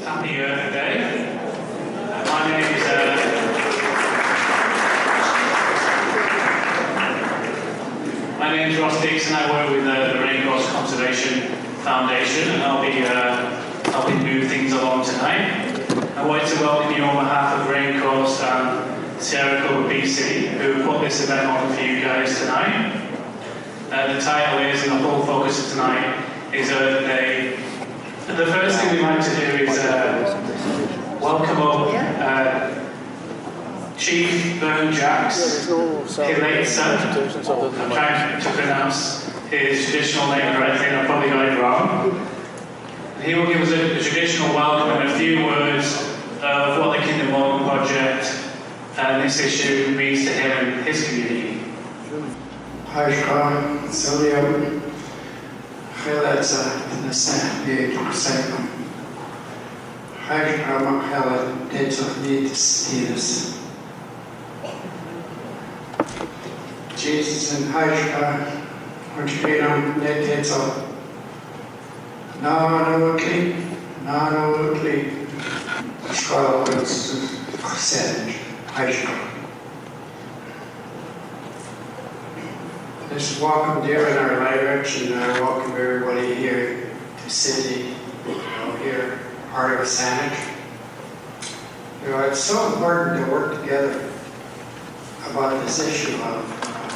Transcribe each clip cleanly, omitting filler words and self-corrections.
Happy Earth Day. My name is Ross Dixon. I work with the Raincoast Conservation Foundation, and I'll be helping move things along tonight. I wanted to welcome you on behalf of Raincoast and Tseycum BC, who put this event on for you guys tonight. The title is, and the whole focus of tonight is Earth Day. The first thing we'd like to do is welcome up Chief Vern I'm trying to pronounce his traditional name correctly, and I probably got it wrong. He will give us a traditional welcome and a few words of what the Kingdom Holman Project and this issue means to him and his community. Tseycum, Tseycum. Jesus and Tseycum, which made him Dixon. Saanich, Saanich. Just welcome dear in our language, and I welcome everybody here to Sydney, here, part of Saanich. It's so important to work together about this issue of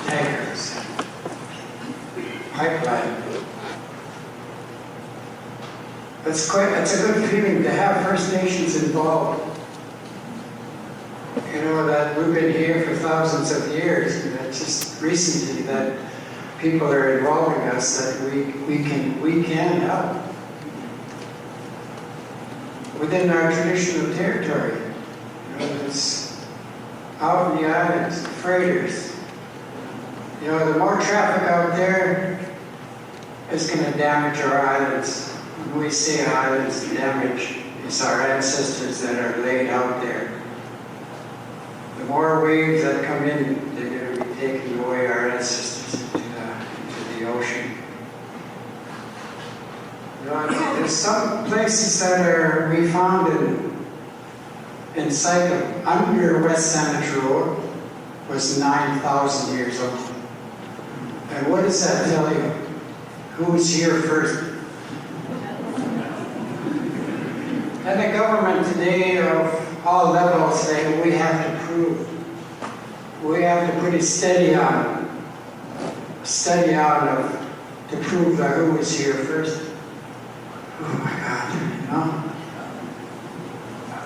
tankers and pipeline. It's a good feeling to have First Nations involved. That we've been here for thousands of years, and it's just recently that people are involving us that we can help within our traditional territory. It's out in the islands, the freighters. The more traffic out there is going to damage our islands. When we say islands damage, it's our ancestors that are laid out there. The more waves that come in, they're going to be taking away our ancestors into the ocean. There's some places that we found in Tseycum, under West Saanich Road, was 9,000 years old. And what does that tell you? Who was here first? And the government today of all levels say we have to prove. We have to put a study on to prove that who was here first. Oh my God,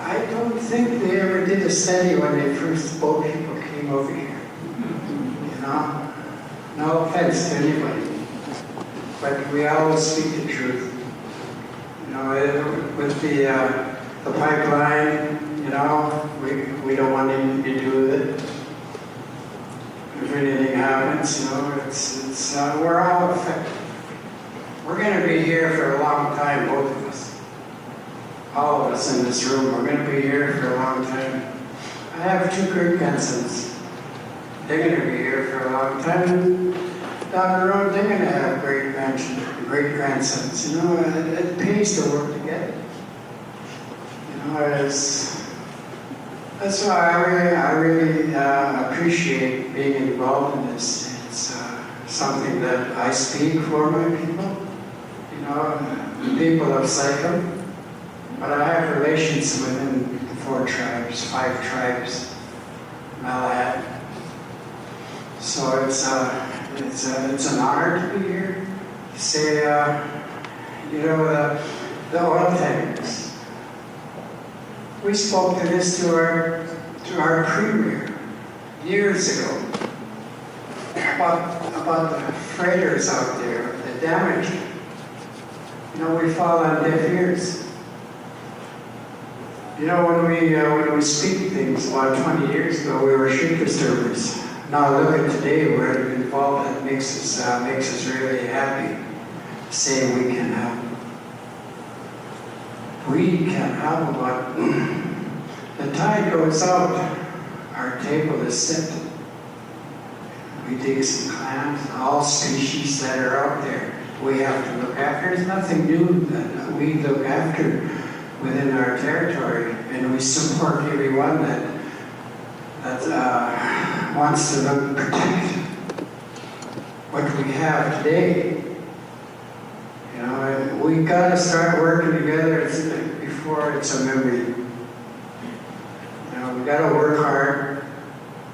I don't think they ever did a study when they first boat people came over here. No offense to anybody, but we always speak the truth. With the pipeline, we don't want anything to do with it. If anything happens, we're all affected. We're going to be here for a long time, both of us. All of us in this room, we're going to be here for a long time. I have two great-grandsons. They're going to be here for a long time. Down the road, they're going to have great-grandsons. It pays to work together. That's why I really appreciate being involved in this. It's something that I speak for my people, the people of Tseycum. But I have relations within 5 tribes, Malahat. So it's an honor to be here. To say, the oil tankers. We spoke to this to our premier years ago about the freighters out there, the damage. We fall on deaf ears. When we speak things about 20 years ago, we were ship disturbers. Now look at today, we're involved. That makes us really happy. Say we can help. We can help, but the tide goes out. Our table is set. We dig some clams, all species that are out there. We have to look after. There's nothing new that we look after within our territory, and we support everyone that wants to protect what we have today. You know, we got to start working together before it's a memory. You know, we got to work hard.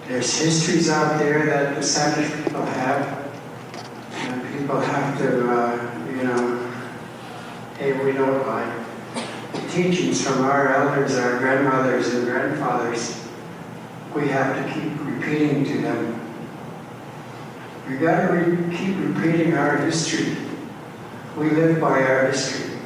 There's histories out there that the Saanich people have, and people have to, you know, hey, we don't like the teachings from our elders, our grandmothers and grandfathers. We have to keep repeating to them. We got to keep repeating our history. We live by our history.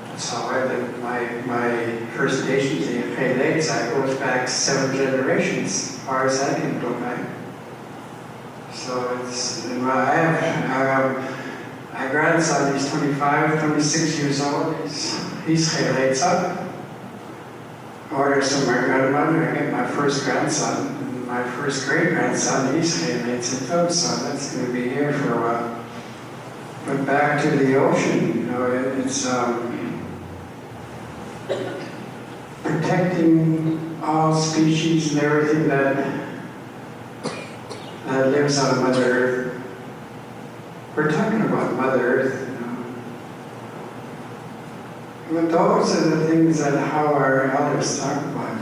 That's how I live. My First Nations in Fay Lakes, I goes back 7 generations, as far as I can go back. So it's, I have my grandson, he's 25, 26 years old. He's Fay Lakes up. Orders from my grandmother, I get my first grandson, and my first great-grandson, he's Fay Lakes up, so that's going to be here for a while. But back to the ocean, you know, it's protecting all species and everything that lives on Mother Earth. We're talking about Mother Earth, you know. But those are the things that how our elders talk about.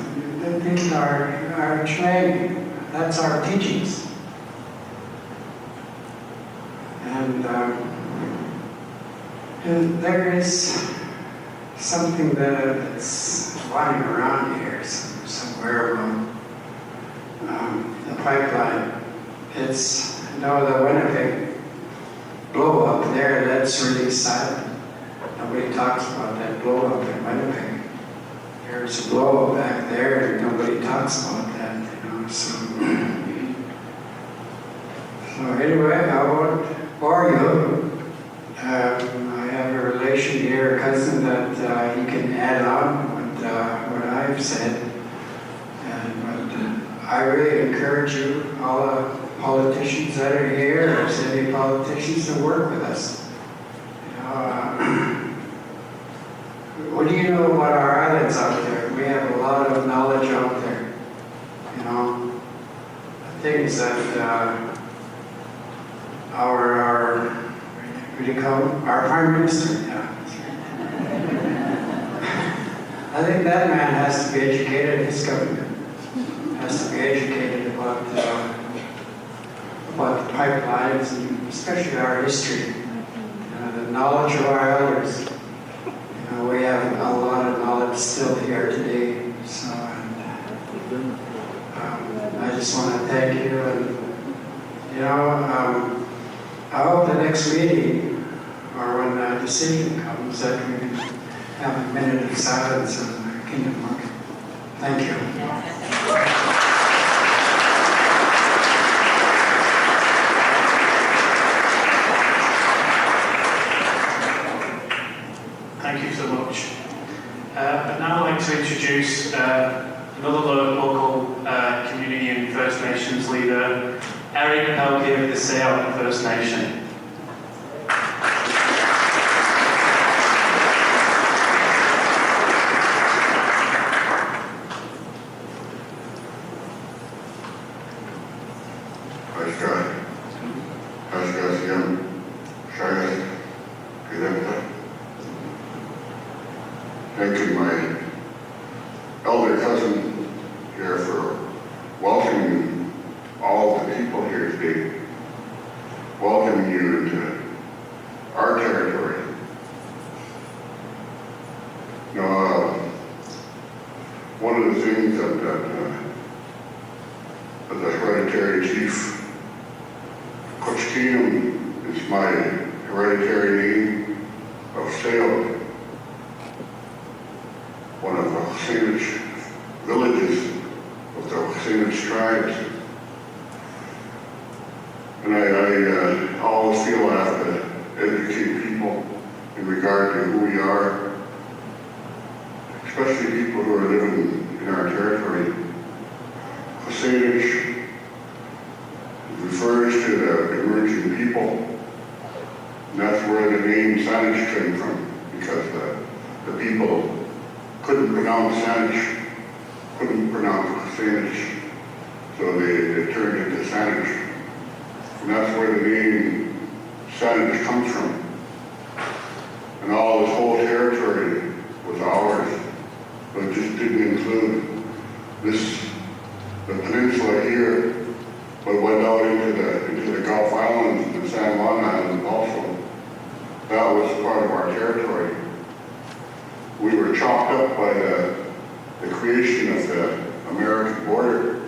These are our training. That's our teachings. And there is something that's running around here somewhere about the pipeline. It's, you know, the Winnipeg blow up there, that's really silent. Nobody talks about that blow up in Winnipeg. There's a blow up back there and nobody talks about that, you know, so anyway, I won't bore you. I have a relation here, a cousin, that he can add on what I've said. But I really encourage you, all the politicians that are here, or city politicians, to work with us. You know, what do you know about our islands out there? We have a lot of knowledge out there. You know, things that our what do you call him? Our Prime Minister. Yeah. I think that man has to be educated. His government has to be educated about the pipelines, and especially our history, the knowledge of our elders. You know, we have a lot of knowledge still here today. So, I just want to thank you, and you know, I hope the next meeting, or when the decision comes, that we can have a minute of silence on the Kingdom Market. Thank you. Thank you so much. I'd now like to introduce another local community and First Nations leader, Pelkey of the Tsawout First Nation. Thank you, my elder cousin here, for welcoming all of the people here today, welcoming you into our territory. You know, one of the things that as a hereditary chief, Tseycum is my hereditary name of Tsawout, one of the Saanich villages of the Saanich tribes. And I always feel I have to educate people in regard to who we are, especially people who are living in our territory. The Saanich refers to the emerging people, and that's where the name Saanich came from, because the people couldn't pronounce Saanich, couldn't pronounce Saanich, so they turned it to Saanich. And that's where the name Saanich comes from. And all this whole territory was ours, but it just didn't include the peninsula here, but went out into the Gulf Islands and the San Juan Islands also. That was part of our territory. We were chopped up by the creation of the American border.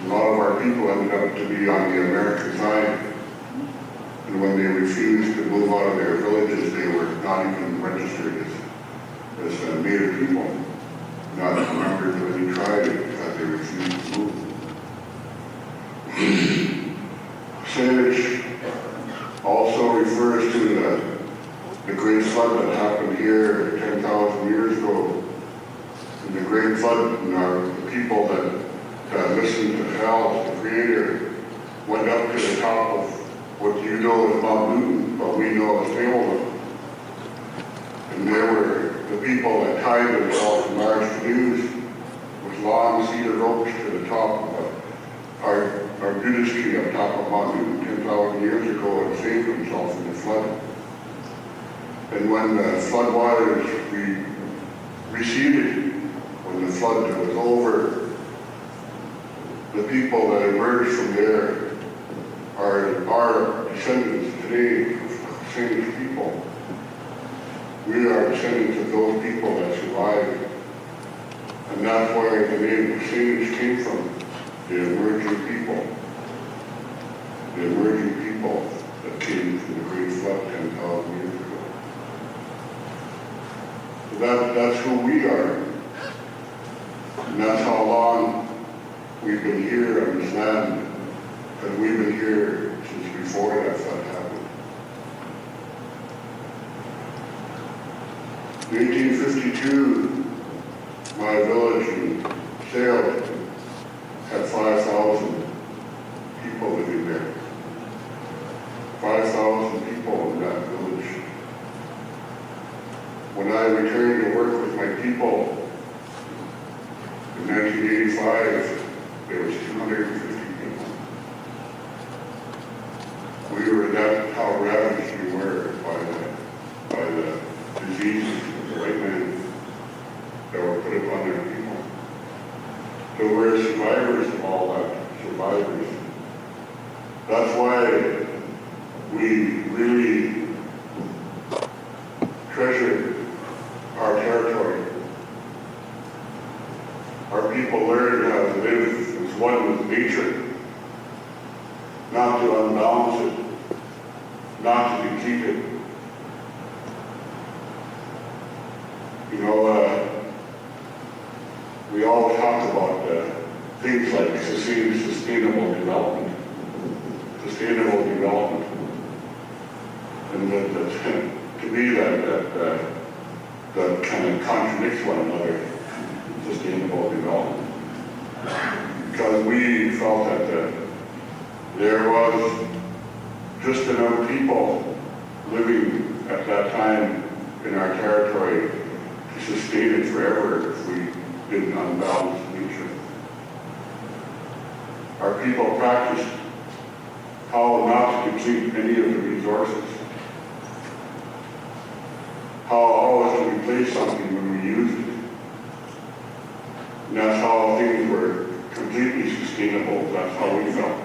A lot of our people ended up to be on the American side. And when they refused to move out of their villages, they were not even registered as Native people, not members of any tribe because they refused to move. Saanich also refers to the great flood that happened here 10,000 years ago. And the great flood, and the people that listened to Hal, the Creator, went up to the top of what you know as Mount Newton, but we know as Tsawout. And there were the people that tied themselves in large canoes with long cedar ropes to the top of our Buddhist tree up top of Mount Newton 10,000 years ago and saved themselves from the flood. And when the flood waters receded, when the flood was over, the people that emerged from there are our descendants today, Saanich people. We are descendants of those people that survived. And that's where the name of Saanich came from, the emerging people. The emerging people that came from the Great Flood 10,000 years ago. So that's who we are. And that's how long we've been here on this land. And we've been here since before that flood happened. In 1852, my village in Tsawout had 5,000 people living there. 5,000 people in that village. When I returned to work with my people in 1985, there was 250 people. We were that's how ravaged we were by the diseases of the white man that were put upon their people. So we're survivors of all that, survivors. That's why we really treasure our territory. Our people learn how to live as one with nature, not to unbalance it, not to deplete it. You know, we all talk about things like sustainable development. Sustainable development. And to me, that kind of contradicts one another, sustainable development. Because we felt that there was just enough people living at that time in our territory to sustain it forever if we didn't unbalance nature. Our people practiced how not to deplete any of the resources, how always to replace something when we used it. And that's how things were completely sustainable. That's how we felt.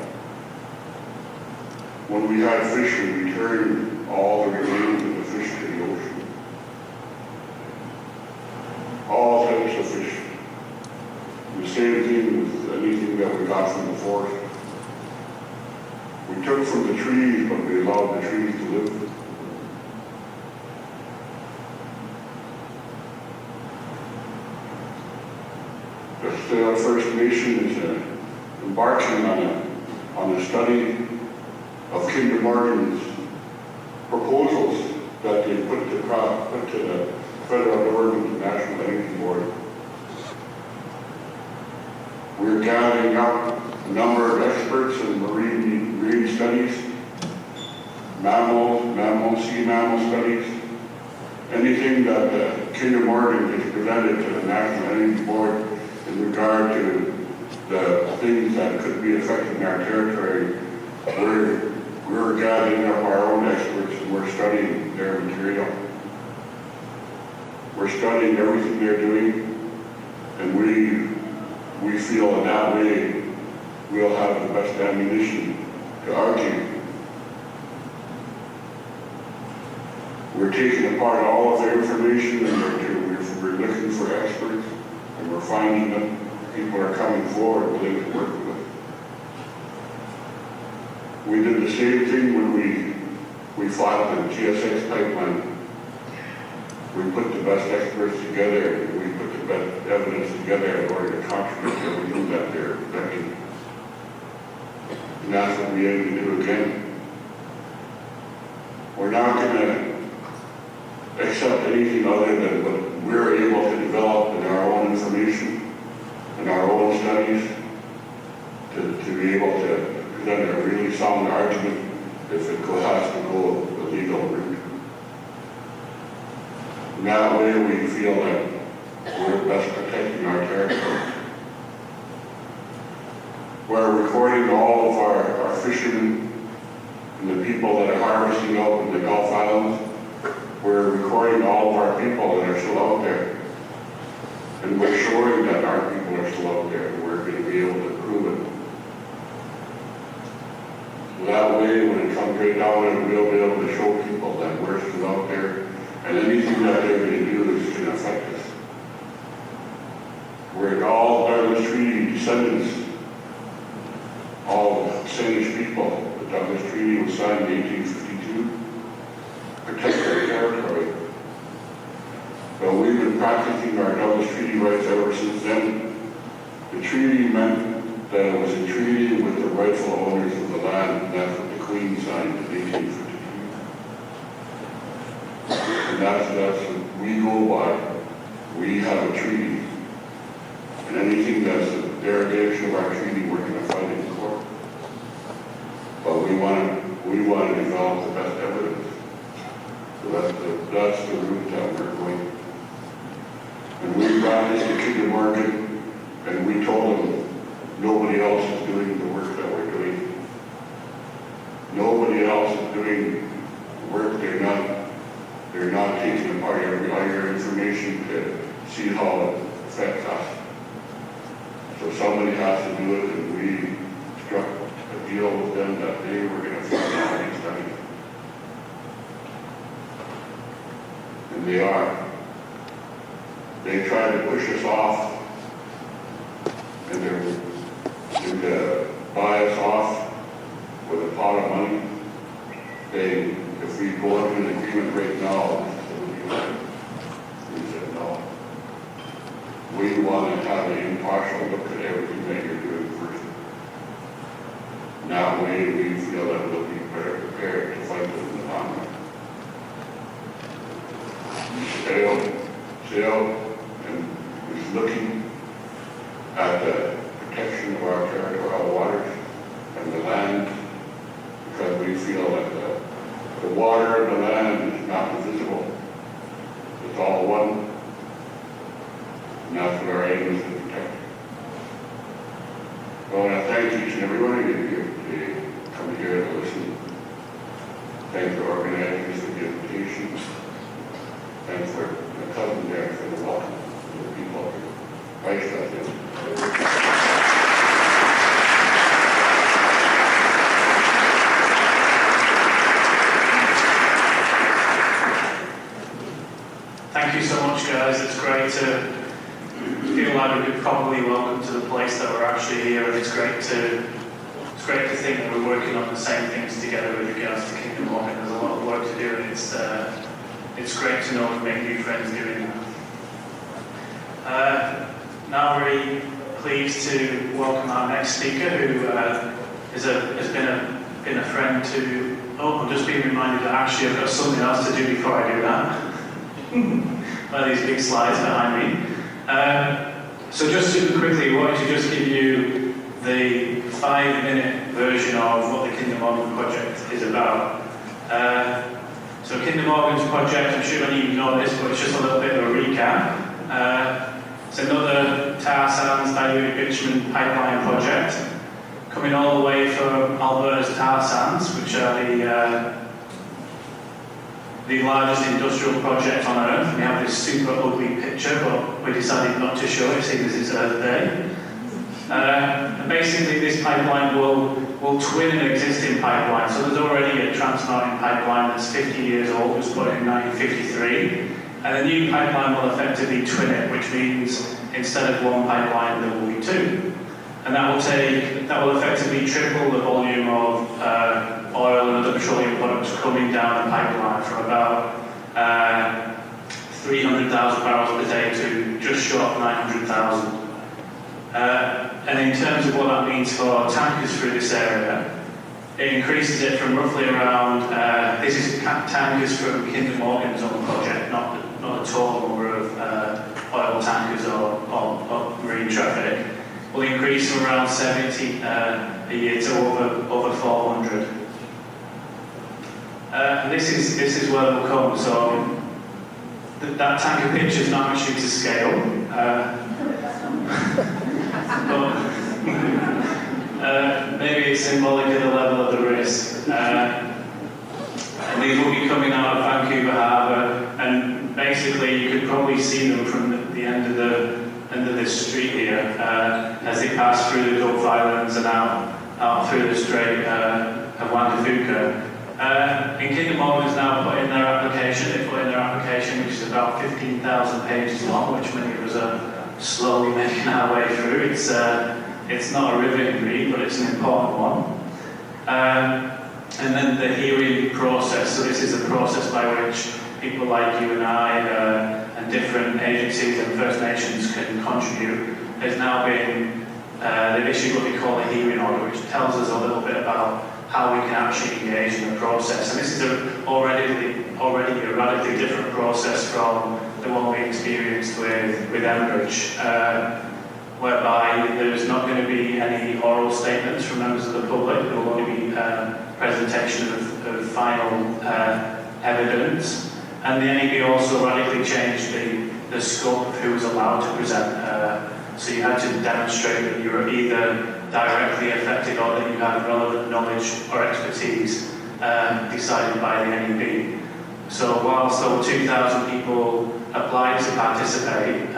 When we had fish, we returned all the remains of the fish to the ocean. All types of fish. The same thing with anything that we got from the forest. We took from the trees, but we allowed the trees to live. The First Nation is embarking on a study of Kinder Morgan's proposals that they put to the federal government and National Energy Board. We're gathering up a number of experts in marine studies, sea mammal studies, anything that Kinder Morgan gets presented to the National Energy Board in regard to the things that could be affecting our territory, we're gathering up our own experts and we're studying their material. We're studying everything they're doing, and we feel in that way we'll have the best ammunition to argue. We're taking apart all of their information and we're looking for experts, and we're finding them. People are coming forward willing to work with us. We did the same thing when we fought the TSX pipeline. We put the best experts together, and we put the best evidence together in order to contradict everything that they're presenting. And that's what we aim to do again. We're not going to accept anything other than what we're able to develop in our own information, in our own studies, to be able to present a really sound argument if it has to go the legal route. In that way, we feel that we're best protecting our territory. We're recording all of our fishermen and the people that are harvesting out in the Gulf Islands. We're recording all of our people that are still out there. And we're showing that our people are still out there, and we're going to be able to prove it. So that way, when it comes right down, we'll be able to show people that we're still out there, and anything that they're going to do is going to affect us. We're all Douglas Treaty descendants, all Saanich people. The Douglas Treaty was signed in 1852 to protect our territory. But we've been practicing our Douglas Treaty rights ever since then. The treaty meant that it was a treaty with the rightful owners of the land, and that's what the Queen signed in 1852. And that's what we go by. We have a treaty. And anything that's a derogation of our treaty, we're going to fight in court. But we want to develop the best evidence. So that's the route that we're going. And we brought this to Kinder Morgan, and we told them nobody else is doing the work that we're doing. Nobody else is doing work. They're not taking apart all your information to see how it affects us. So somebody has to do it, and we struck a deal with them that they were going to find out these studies. And they are. They tried to push us off, and they're buy us off with a pot of money. If we go into an agreement right now, it would be right. We said no. We want to have an impartial look at everything that you're doing first. And that way we feel that we'll be better prepared to fight them in the long run. Sail, and was looking at the protection of our territorial waters and the land, because we feel that the water and the land is not divisible. It's all one, and that's what our aim is to protect. So I want to thank each and every one of you to come here to listen. Thank the organizers for the invitation. Thanks for the cousin there for the welcome to the people. Vice President. Thank you so much, guys. It's great to feel like we're probably welcome to the place that we're actually here, and it's great to think that we're working on the same things together with regards to Kinder Morgan. There's a lot of work to do, and it's great to know and make new friends doing that. Now really pleased to welcome our next speaker, who has been a friend to. Oh, I'm just being reminded that actually I've got something else to do before I do that. By these big slides behind me. So just super quickly, I wanted to just give you the 5-minute version of what the Kinder Morgan project is about. So Kinder Morgan's project, I'm sure many of you know this, but it's just a little bit of a recap recap. It's another tar sands dilute bitumen pipeline project coming all the way from Alberta's tar sands, which are the largest industrial project on Earth. We have this super ugly picture, but we decided not to show it, seeing as it's Earth Day. And basically, this pipeline will twin an existing pipeline. So there's already a Trans-Mountain pipeline that's 50 years old, was put in 1953. And the new pipeline will effectively twin it, which means instead of one pipeline, there will be two. And that will effectively triple the volume of oil and other petroleum products coming down the pipeline from about 300,000 barrels per day to just short of 900,000. And in terms of what that means for tankers through this area, it increases it from roughly around, this is tankers from Kinder Morgan's own project, not a total number of oil tankers or marine traffic, will increase from around 70 a year to over 400. And this is where they'll come. So that tanker picture is not actually to scale. Maybe it's symbolic of the level of the risk. And these will be coming out of Vancouver Harbour, and basically you could probably see them from the end of this street here as they pass through the Gulf Islands and out through the Strait of Juan de Fuca. And Kinder Morgan's now put in their application. They put in their application, which is about 15,000 pages long, which many of us are slowly making our way through. It's not a riveting read, but it's an important one. And then the hearing process. So this is a process by which people like you and I and different agencies and First Nations can contribute. There's now been, they've issued what we call a hearing order, which tells us a little bit about how we can actually engage in the process. And this is already a radically different process from the one we experienced with Enbridge, whereby there's not going to be any oral statements from members of the public. There will only be presentation of final evidence. And the NEB also radically changed the scope of who was allowed to present. So you had to demonstrate that you were either directly affected or that you had relevant knowledge or expertise decided by the NEB. So whilst over 2,000 people applied to participate,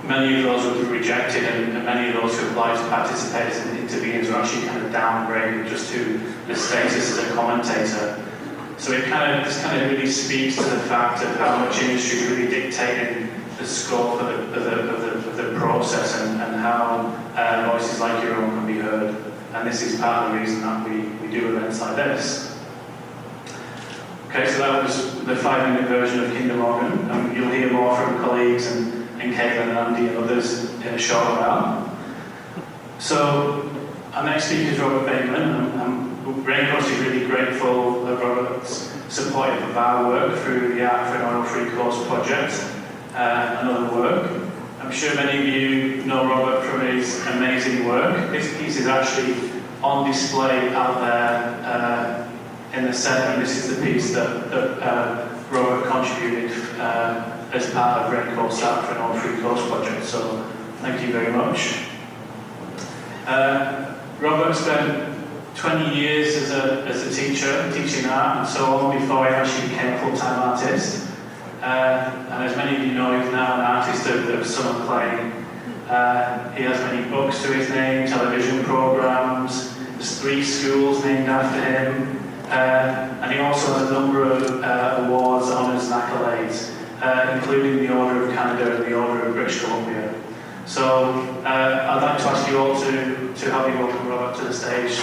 many of those were rejected, and many of those who applied to participate as interveners were actually kind of downgraded just to the status as a commentator. So this kind of really speaks to the fact of how much industry is really dictating the scope of the process and how voices like your own can be heard. And this is part of the reason that we do events like this. Okay, so that was the 5-minute version of Kinder Morgan. You'll hear more from colleagues and Caitlyn and Andy and others in a short while. So our next speaker is Robert Bateman. Raincoast is really grateful that Robert's supportive of our work through the Art for an Oil-Free Coast project and other work. I'm sure many of you know Robert from his amazing work. This piece is actually on display out there in the centre, and this is the piece that Robert contributed as part of Raincoast's Art for an Oil-Free Coast project. So thank you very much. Robert spent 20 years as a teacher, teaching art and so on, before he actually became a full-time artist. And as many of you know, he's now an artist of summer play. He has many books to his name, television programs. There's 3 schools named after him. And he also has a number of awards, honours and accolades, including the Order of Canada and the Order of British Columbia. So I'd like to ask you all to help me welcome Robert to the stage.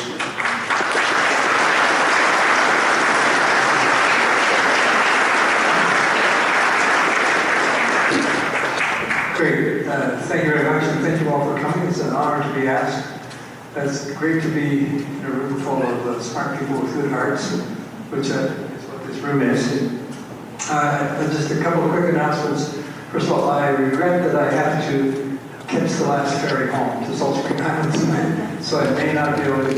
Great. Thank you very much, and thank you all for coming. It's an honor to be asked. It's great to be in a room full of smart people with good hearts, which is what this room is. Just a couple of quick announcements. First of all, I regret that I have to catch the last ferry home to Salt Spring Island tonight, so I may not be able to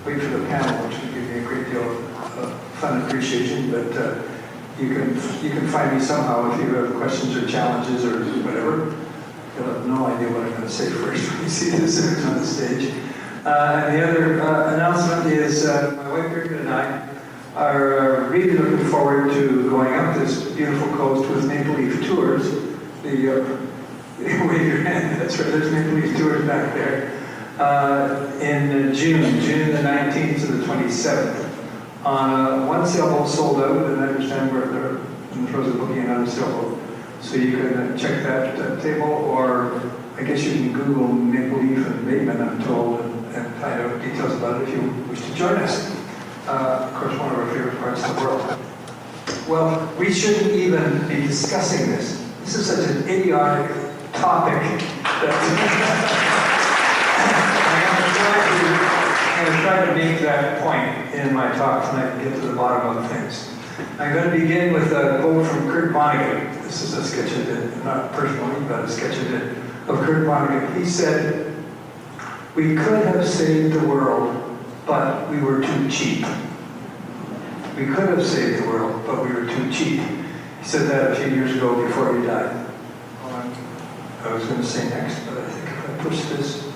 wait for the panel, which would give me a great deal of fun and appreciation. But You can find me somehow if you have questions or challenges or whatever. You'll have no idea what I'm going to say first when you see this on the stage. And the other announcement is my wife Bridget and I are really looking forward to going up this beautiful coast with Maple Leaf Tours. Wave your hand, that's right, there's Maple Leaf Tours back there. In June the 19th to the 27th. On one sailboat sold out, and I understand they're in the throes of booking another sailboat. So you can check that table, or I guess you can Google Maple Leaf and Bateman, I'm told, and find out details about it if you wish to join us. Of course, one of our favorite parts of the world. Well, we shouldn't even be discussing this. This is such an idiotic topic that I'm going to try to make that point in my talk tonight and get to the bottom of things. I'm going to begin with a quote from Kurt Vonnegut. This is a sketch I did, not personally, but a sketch I did of Kurt Vonnegut. He said, "We could have saved the world, but we were too cheap." We could have saved the world, but we were too cheap. He said that a few years ago before he died. I was going to say next, but I think if I push this,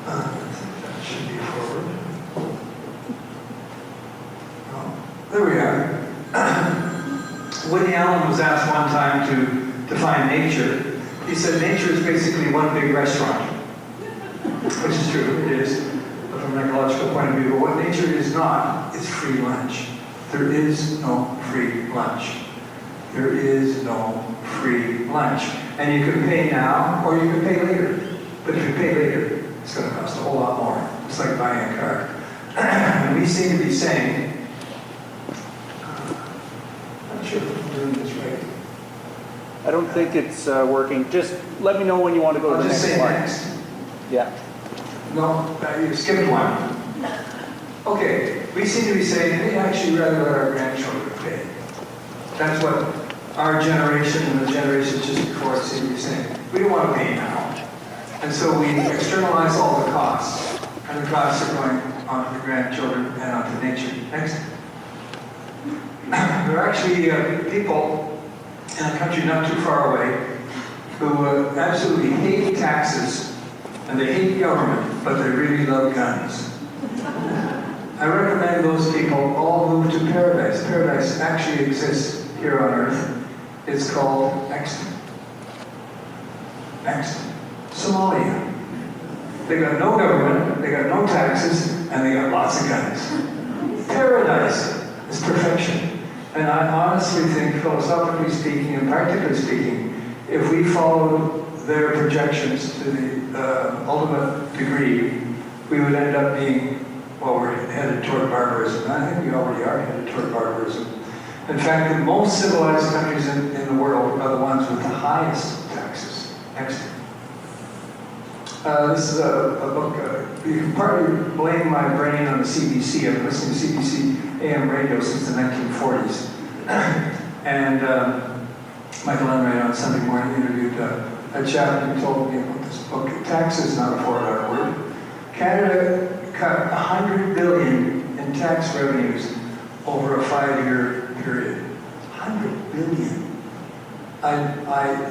I think that should be forward. Oh, there we are. Woody Allen was asked one time to define nature. He said nature is basically one big restaurant, which is true, it is, from an ecological point of view. But what nature is not is free lunch. There is no free lunch. There is no free lunch. And you can pay now or you can pay later. But if you pay later, it's going to cost a whole lot more. It's like buying a car. And we seem to be saying, I'm not sure if I'm doing this right. I don't think it's working. Just let me know when you want to go to the next slide. I'll just say next. Yeah. No, you skipped one. Okay, we seem to be saying, hey, actually rather let our grandchildren pay. That's what our generation and the generations just before us seem to be saying. We don't want to pay now. And so we externalize all the costs. And the costs are going on to the grandchildren and on to nature. Next. There are actually people in a country not too far away who absolutely hate taxes and they hate government, but they really love guns. I recommend those people all move to paradise. Paradise actually exists here on Earth. It's called next Somalia. They got no government, they got no taxes, and they got lots of guns. Paradise is perfection. And I honestly think, philosophically speaking and practically speaking, if we followed their projections to the ultimate degree, we would end up being, well, we're headed toward barbarism. I think we already are headed toward barbarism. In fact, the most civilized countries in the world are the ones with the highest taxes. Next. This is a book. You can partly blame my brain on the CBC. I've been listening to CBC AM radio since the 1940s. And Michael Enright on Sunday morning interviewed a chap who told me about this book. Tax is not a four-letter word. Canada cut $100 billion in tax revenues over a 5-year period. $100 billion.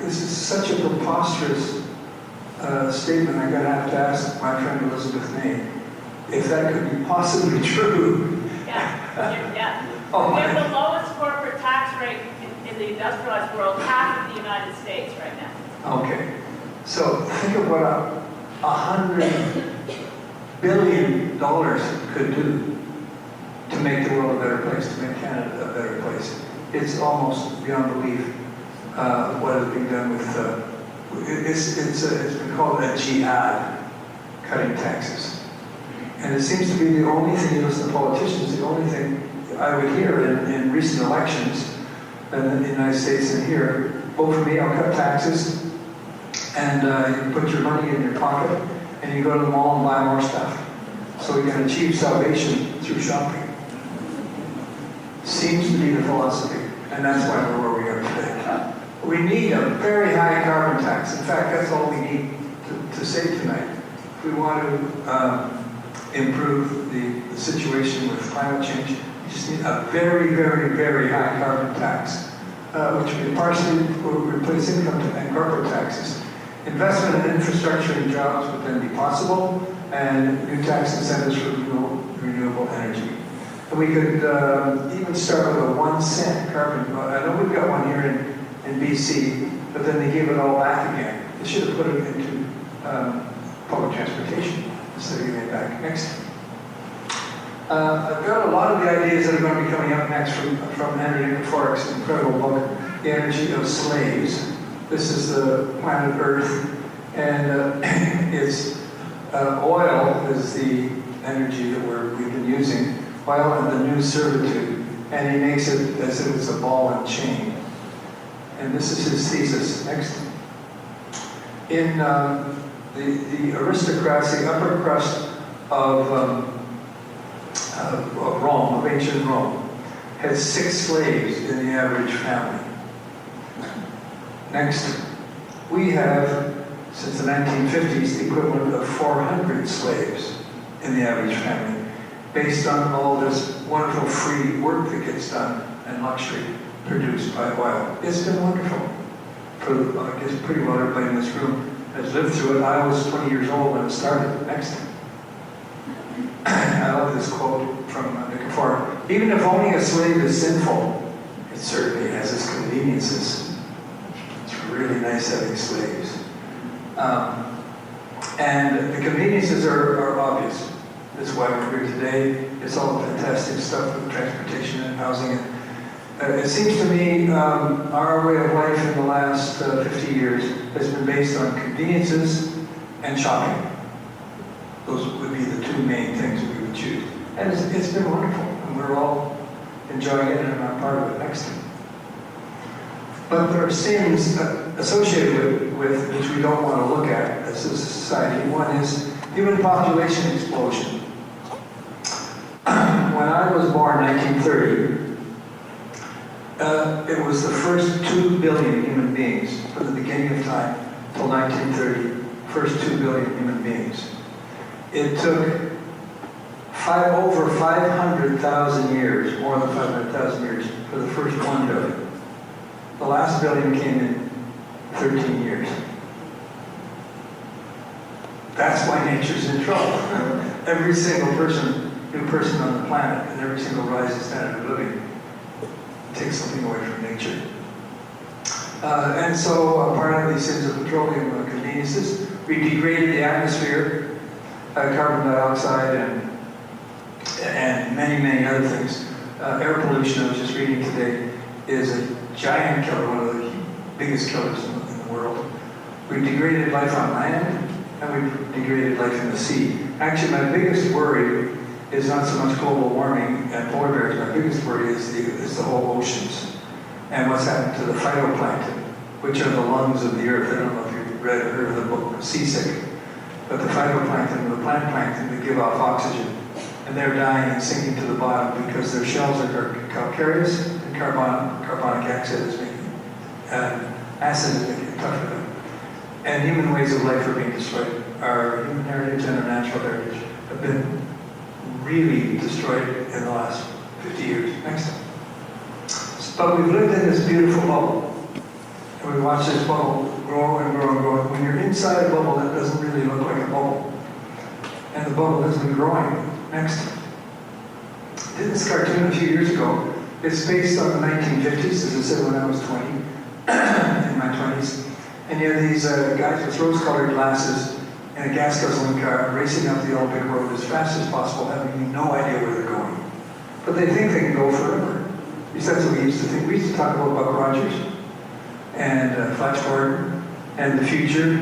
This is such a preposterous statement. I'm going to have to ask my friend Elizabeth May if that could be possibly true. Yeah. Oh, we have the lowest corporate tax rate in the industrialized world, half of the United States right now. Okay. So think of what $100 billion could do to make the world a better place, to make Canada a better place. It's almost beyond belief what is being done with. It's been called a jihad, cutting taxes. And it seems to be the only thing, you listen to politicians, the only thing I would hear in recent elections in the United States and here, vote for me, I'll cut taxes, and you put your money in your pocket, and you go to the mall and buy more stuff. So we can achieve salvation through shopping. Seems to be the philosophy, and that's why we're where we are today. We need a very high carbon tax. In fact, that's all we need to say tonight. If we want to improve the situation with climate change, we just need a very, very, very high carbon tax, which would partially replace income and corporate taxes. Investment in infrastructure and jobs would then be possible, and new tax incentives for renewable energy. And we could even start with a 1 cent carbon. I know we've got one here in BC, but then they gave it all back again. They should have put it into public transportation instead of giving it back. Next. I've got a lot of the ideas that are going to be coming up next from Henry Nicoforic's incredible book, The Energy of Slaves. This is the planet Earth, and it's oil is the energy that we've been using, oil and the new servitude, and he makes it as if it's a ball and chain. And this is his thesis. Next. In the aristocrats, the upper crust of Rome, of ancient Rome, had 6 slaves in the average family. Next, we have, since the 1950s, the equivalent of 400 slaves in the average family, based on all this wonderful free work that gets done and luxury produced by oil. It's been wonderful. For, I guess pretty well everybody in this room has lived through it. I was 20 years old when it started. Next. I love this quote from Nicoforic. Even if owning a slave is sinful, it certainly has its conveniences. It's really nice having slaves. And the conveniences are obvious. That's why we're here today. It's all fantastic stuff with transportation and housing. It seems to me our way of life in the last 50 years has been based on conveniences and shopping. Those would be the 2 main things we would choose. And it's been wonderful, and we're all enjoying it and I'm part of it. Next. But there are sins associated with which we don't want to look at as a society. One is human population explosion. When I was born in 1930, it was the first 2 billion human beings from the beginning of time till 1930, first 2 billion human beings. It took over 500,000 years, more than 500,000 years, for the first 1 billion. The last billion came in 13 years. That's why nature's in trouble. Every single new person on the planet, and every single rising standard of living takes something away from nature. And so part of these sins of petroleum conveniences, we degraded the atmosphere, carbon dioxide, and many, many other things. Air pollution, I was just reading today, is a giant killer, one of the biggest killers in the world. We've degraded life on land, and we've degraded life in the sea. Actually, my biggest worry is not so much global warming and polar bears. My biggest worry is the whole oceans and what's happened to the phytoplankton, which are the lungs of the earth. I don't know if you've read or heard of the book Seasick, but the phytoplankton and the plant plankton that give off oxygen, and they're dying and sinking to the bottom because their shells are calcareous and carbonic acid is making acid is making it tough for them. And human ways of life are being destroyed. Our human heritage and our natural heritage have been really destroyed in the last 50 years. Next. But we've lived in this beautiful bubble, and we watch this bubble grow and grow and grow. When you're inside a bubble, that doesn't really look like a bubble, and the bubble has been growing. Next. I did this cartoon a few years ago. It's based on the 1950s, as I said, when I was 20, in my 20s. And you have these guys with rose-colored glasses in a gas-guzzling car racing up the Olympic Road as fast as possible, having no idea where they're going. But they think they can go forever. At least that's what we used to think. We used to talk about Buck Rogers and Flash Gordon and the future,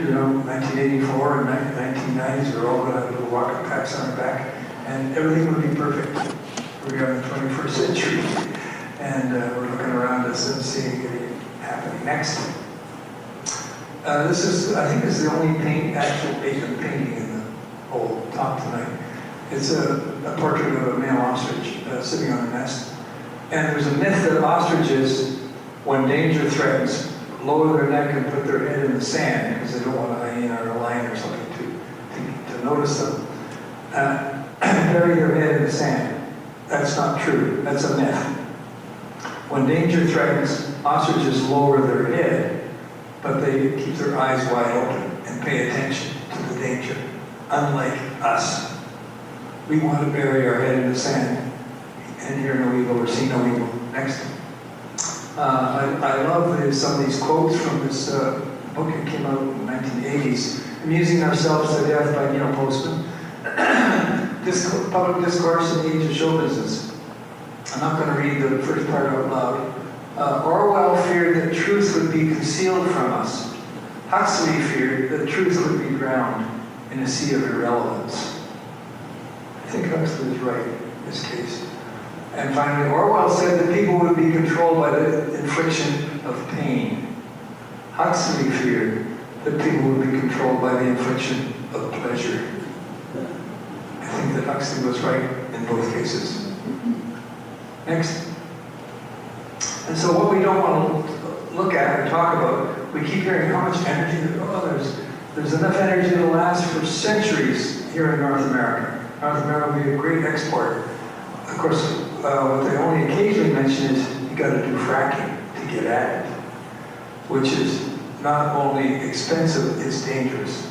1984 and 1990s, we're all going to have little rocket packs on our back, and everything would be perfect. We're in the 21st century, and we're looking around us and seeing it happening. Next. This is, I think, is the only actual Bateman painting in the whole talk tonight. It's a portrait of a male ostrich sitting on a nest. And there's a myth that ostriches, when danger threatens, lower their neck and put their head in the sand because they don't want a hyena or a lion or something to notice them. Bury their head in the sand. That's not true. That's a myth. When danger threatens, ostriches lower their head, but they keep their eyes wide open and pay attention to the danger, unlike us. We want to bury our head in the sand and hear no evil or see no evil. Next. I love some of these quotes from this book that came out in the 1980s, Amusing Ourselves to Death by Neil Postman. Public Discourse in the Age of Show Business. I'm not going to read the first part out loud. Orwell feared that truth would be concealed from us. Huxley feared that truth would be drowned in a sea of irrelevance. I think Huxley is right in this case. And finally, Orwell said that people would be controlled by the infliction of pain. Huxley feared that people would be controlled by the infliction of pleasure. I think that Huxley was right in both cases. Next. And so what we don't want to look at or talk about, we keep hearing how much energy, there's enough energy to last for centuries here in North America. North America will be a great export. Of course, what they only occasionally mention is you got to do fracking to get at it, which is not only expensive, it's dangerous.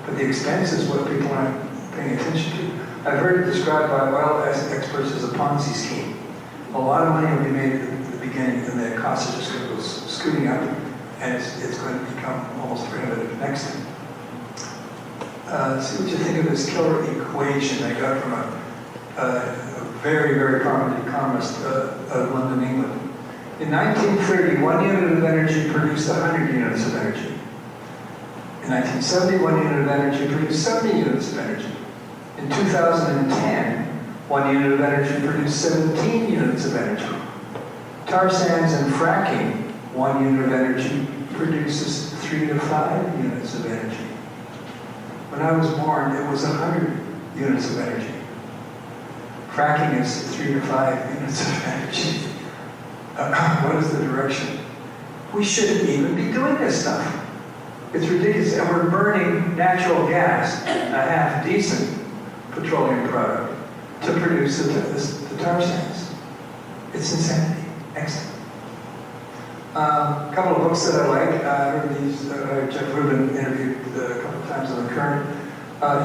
But the expense is what people aren't paying attention to. I've heard it described by oil experts as a Ponzi scheme. A lot of money will be made at the beginning, and the costs are just going to go scooting up, and it's going to become almost prohibitive. Next. See what you think of this killer equation I got from a very, very prominent economist of London, England. In 1930, 1 unit of energy produced 100 units of energy. In 1970, 1 unit of energy produced 70 units of energy. In 2010, 1 unit of energy produced 17 units of energy. Tar sands and fracking, 1 unit of energy produces 3 to 5 units of energy. When I was born, it was 100 units of energy. Fracking is 3 to 5 units of energy. What is the direction? We shouldn't even be doing this stuff. It's ridiculous. And we're burning natural gas, a half decent petroleum product, to produce the tar sands. It's insanity. Next. A couple of books that I like. I heard these, Jeff Rubin interviewed a couple of times on The Current.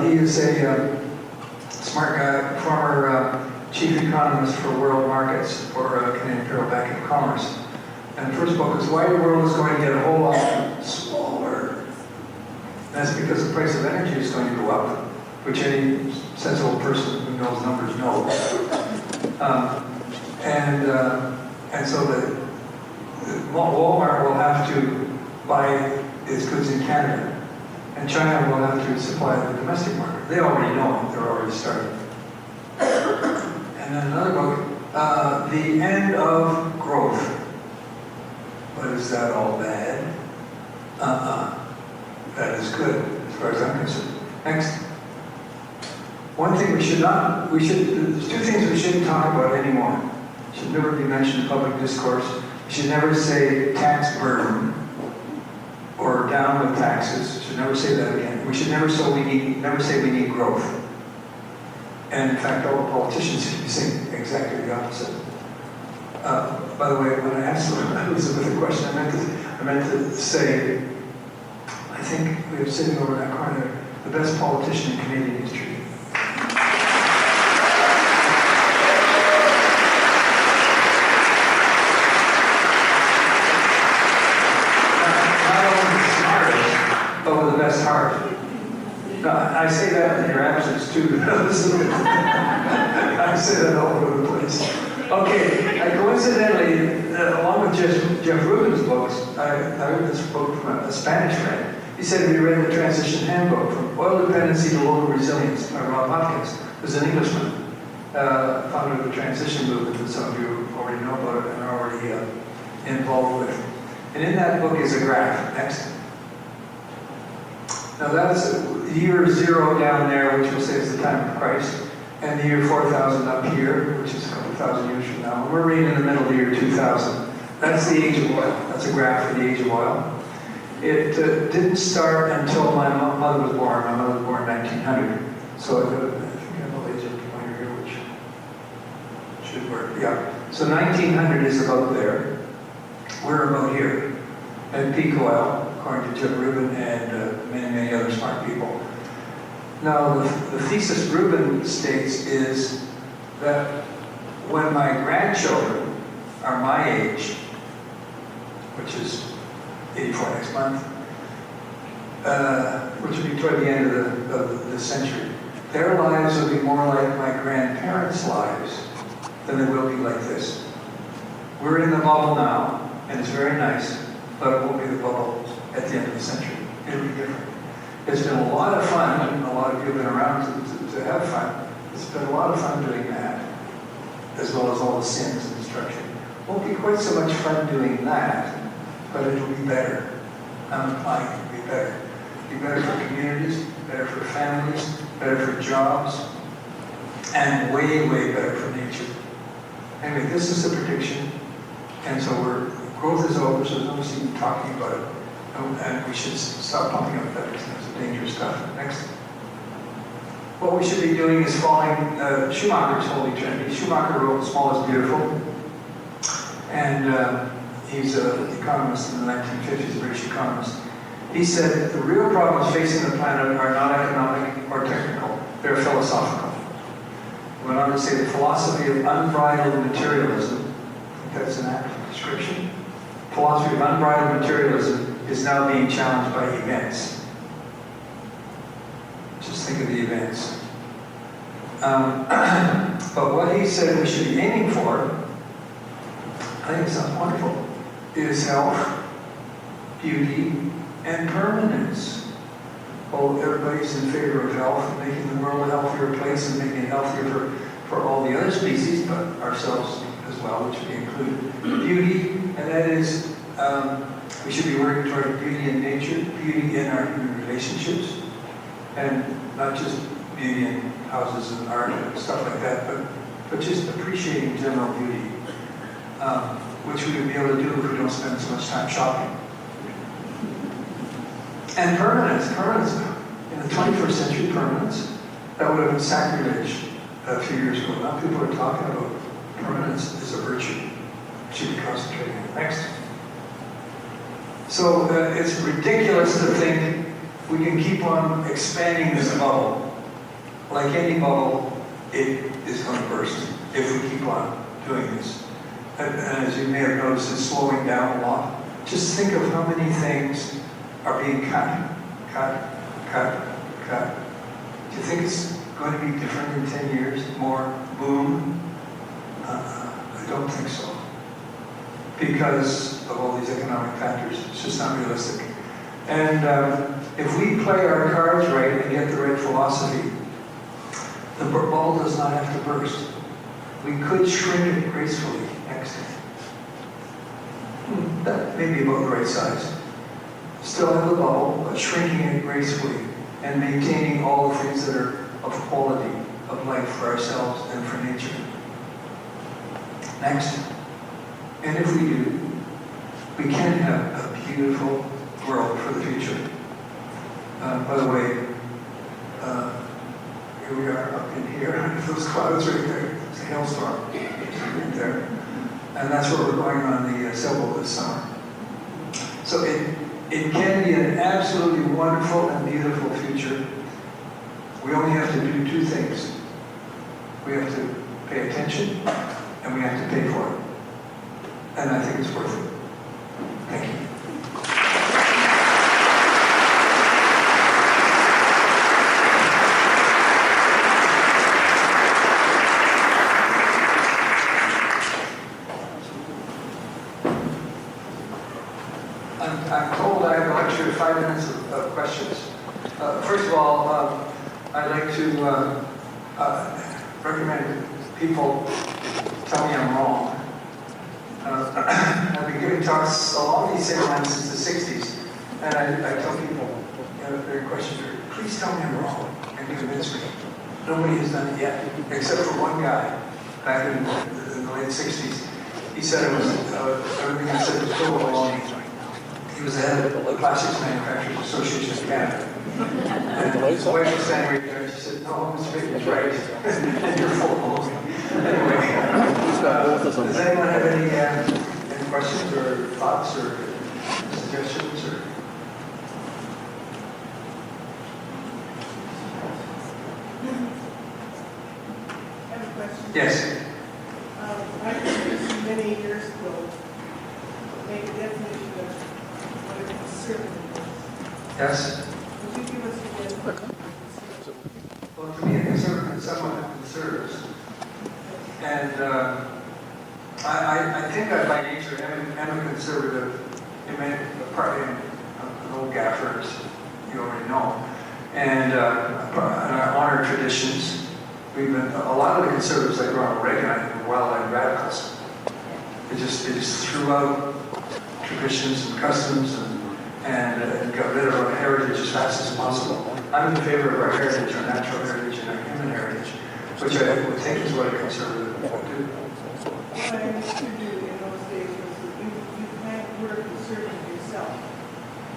He is a smart guy, former chief economist for world markets for Canadian Bureau Bank of Commerce. And the first book is Why the World is Going to Get a Whole Lot Smaller. That's because the price of energy is going to go up, which any sensible person who knows numbers knows. And so Walmart will have to buy its goods in Canada, and China will have to supply the domestic market. They already know it. They're already starting. And then another book, The End of Growth. But is that all bad? That is good, as far as I'm concerned. Next. One thing there's two things we shouldn't talk about anymore. Should never be mentioned in public discourse. We should never say tax burden or down with taxes. Should never say that again. We should never say we need growth. And in fact, all the politicians should be saying exactly the opposite. By the way, when I asked Elizabeth a question, I meant to say, I think we have sitting over in that corner the best politician in Canadian history. But with the best heart. No, I say that in your absence too. I say that all over the place. Okay, coincidentally, along with Jeff Rubin's books, I heard this book from a Spanish friend. He said he read the Transition Handbook, From Oil Dependency to Local Resilience by Rob Hopkins, who's an Englishman, founder of the transition movement that some of you already know about it and are already involved with. And in that book is a graph. Next. Now that's year 0 down there, which we'll say is the time of Christ, and the year 4000 up here, which is a couple thousand years from now. And we're right in the middle of the year 2000. That's the age of oil. That's a graph for the age of oil. It didn't start until my mother was born. My mother was born in 1900. So I think I have a laser pointer here, which word, yeah. So 1900 is about there. We're about here at peak oil, according to Jim Rubin and many, many other smart people. Now, the thesis Rubin states is that when my grandchildren are my age, which is 84 next month, which will be toward the end of the century, their lives will be more like my grandparents' lives than they will be like this. We're in the bubble now, and it's very nice, but it won't be the bubble at the end of the century. It'll be different. It's been a lot of fun, and a lot of you have been around to have fun. It's been a lot of fun doing that, as well as all the sins and destruction. Won't be quite so much fun doing that, but it'll be better. I'm implying it'll be better. Be better for communities, better for families, better for jobs, and way, way better for nature. Anyway, this is a prediction, and so growth is over, so there's no use even talking about it. And we should stop pumping up that because it's dangerous stuff. Next. What we should be doing is following Schumacher's Holy Trinity. Schumacher wrote Small is Beautiful, and he's an economist in the 1950s, a British economist. He said, the real problems facing the planet are not economic or technical, they're philosophical. He went on to say the philosophy of unbridled materialism, I think that's an apt description, philosophy of unbridled materialism is now being challenged by events. Just think of the events. But what he said we should be aiming for, I think it sounds wonderful, is health, beauty, and permanence. Well, everybody's in favor of health and making the world a healthier place and making it healthier for all the other species, but ourselves as well, which we include. Beauty, and that is, we should be working toward beauty in nature, beauty in our human relationships, and not just beauty in houses and art and stuff like that, but just appreciating general beauty, which we would be able to do if we don't spend so much time shopping. And permanence, in the 21st century, permanence, that would have been sacrilege a few years ago. Now people are talking about permanence as a virtue. We should be concentrating on it. Next. So it's ridiculous to think we can keep on expanding this bubble. Like any bubble, it is going to burst if we keep on doing this. And as you may have noticed, it's slowing down a lot. Just think of how many things are being cut. Do you think it's going to be different in 10 years? More boom? I don't think so. Because of all these economic factors. It's just not realistic. And if we play our cards right and get the right philosophy, the ball does not have to burst. We could shrink it gracefully. Next. That may be about the right size. Still have the bubble, but shrinking it gracefully and maintaining all the things that are of quality of life for ourselves and for nature. Next. And if we do, we can have a beautiful world for the future. By the way, here we are up in here, those clouds right there, it's a hailstorm right there. And that's where we're going on the sailboat this summer. So it can be an absolutely wonderful and beautiful future. We only have to do two things. We have to pay attention and we have to pay for it. And I think it's worth it. Thank you. I'm told I have a lecture of 5 minutes of questions. First of all, I'd like to recommend people tell me I'm wrong. I've been giving talks along these same lines since the 60s, and I tell people, if there are questions, please tell me I'm wrong and convince me. Nobody has done it yet, except for one guy back in the late 60s. He said it was, everything I said was total baloney. He was the head of the Plastics Manufacturers Association of Canada. And his wife was standing right there, and she said, no, Mr. Bateman's right. And you're full of baloney. Anyway. got both of Does them. anyone have any questions or thoughts or suggestions or? I have a question. Yes. I introduced many years ago, make a definition of what a conservative is. Yes. Would you give us a definition? Well, to me, a conservative is someone who conserves. And I think I by nature am a conservative. Partly an old gaffer, as you already know. And I honor traditions. A lot of the conservatives like Ronald Reagan, I think, were wild-eyed radicals. They just threw out traditions and customs and got rid of our heritage as fast as possible. I'm in favor of our heritage, our natural heritage, and our human heritage, which I would think is what a conservative would do. What I understood you in those days was that you kind of were conservative yourself,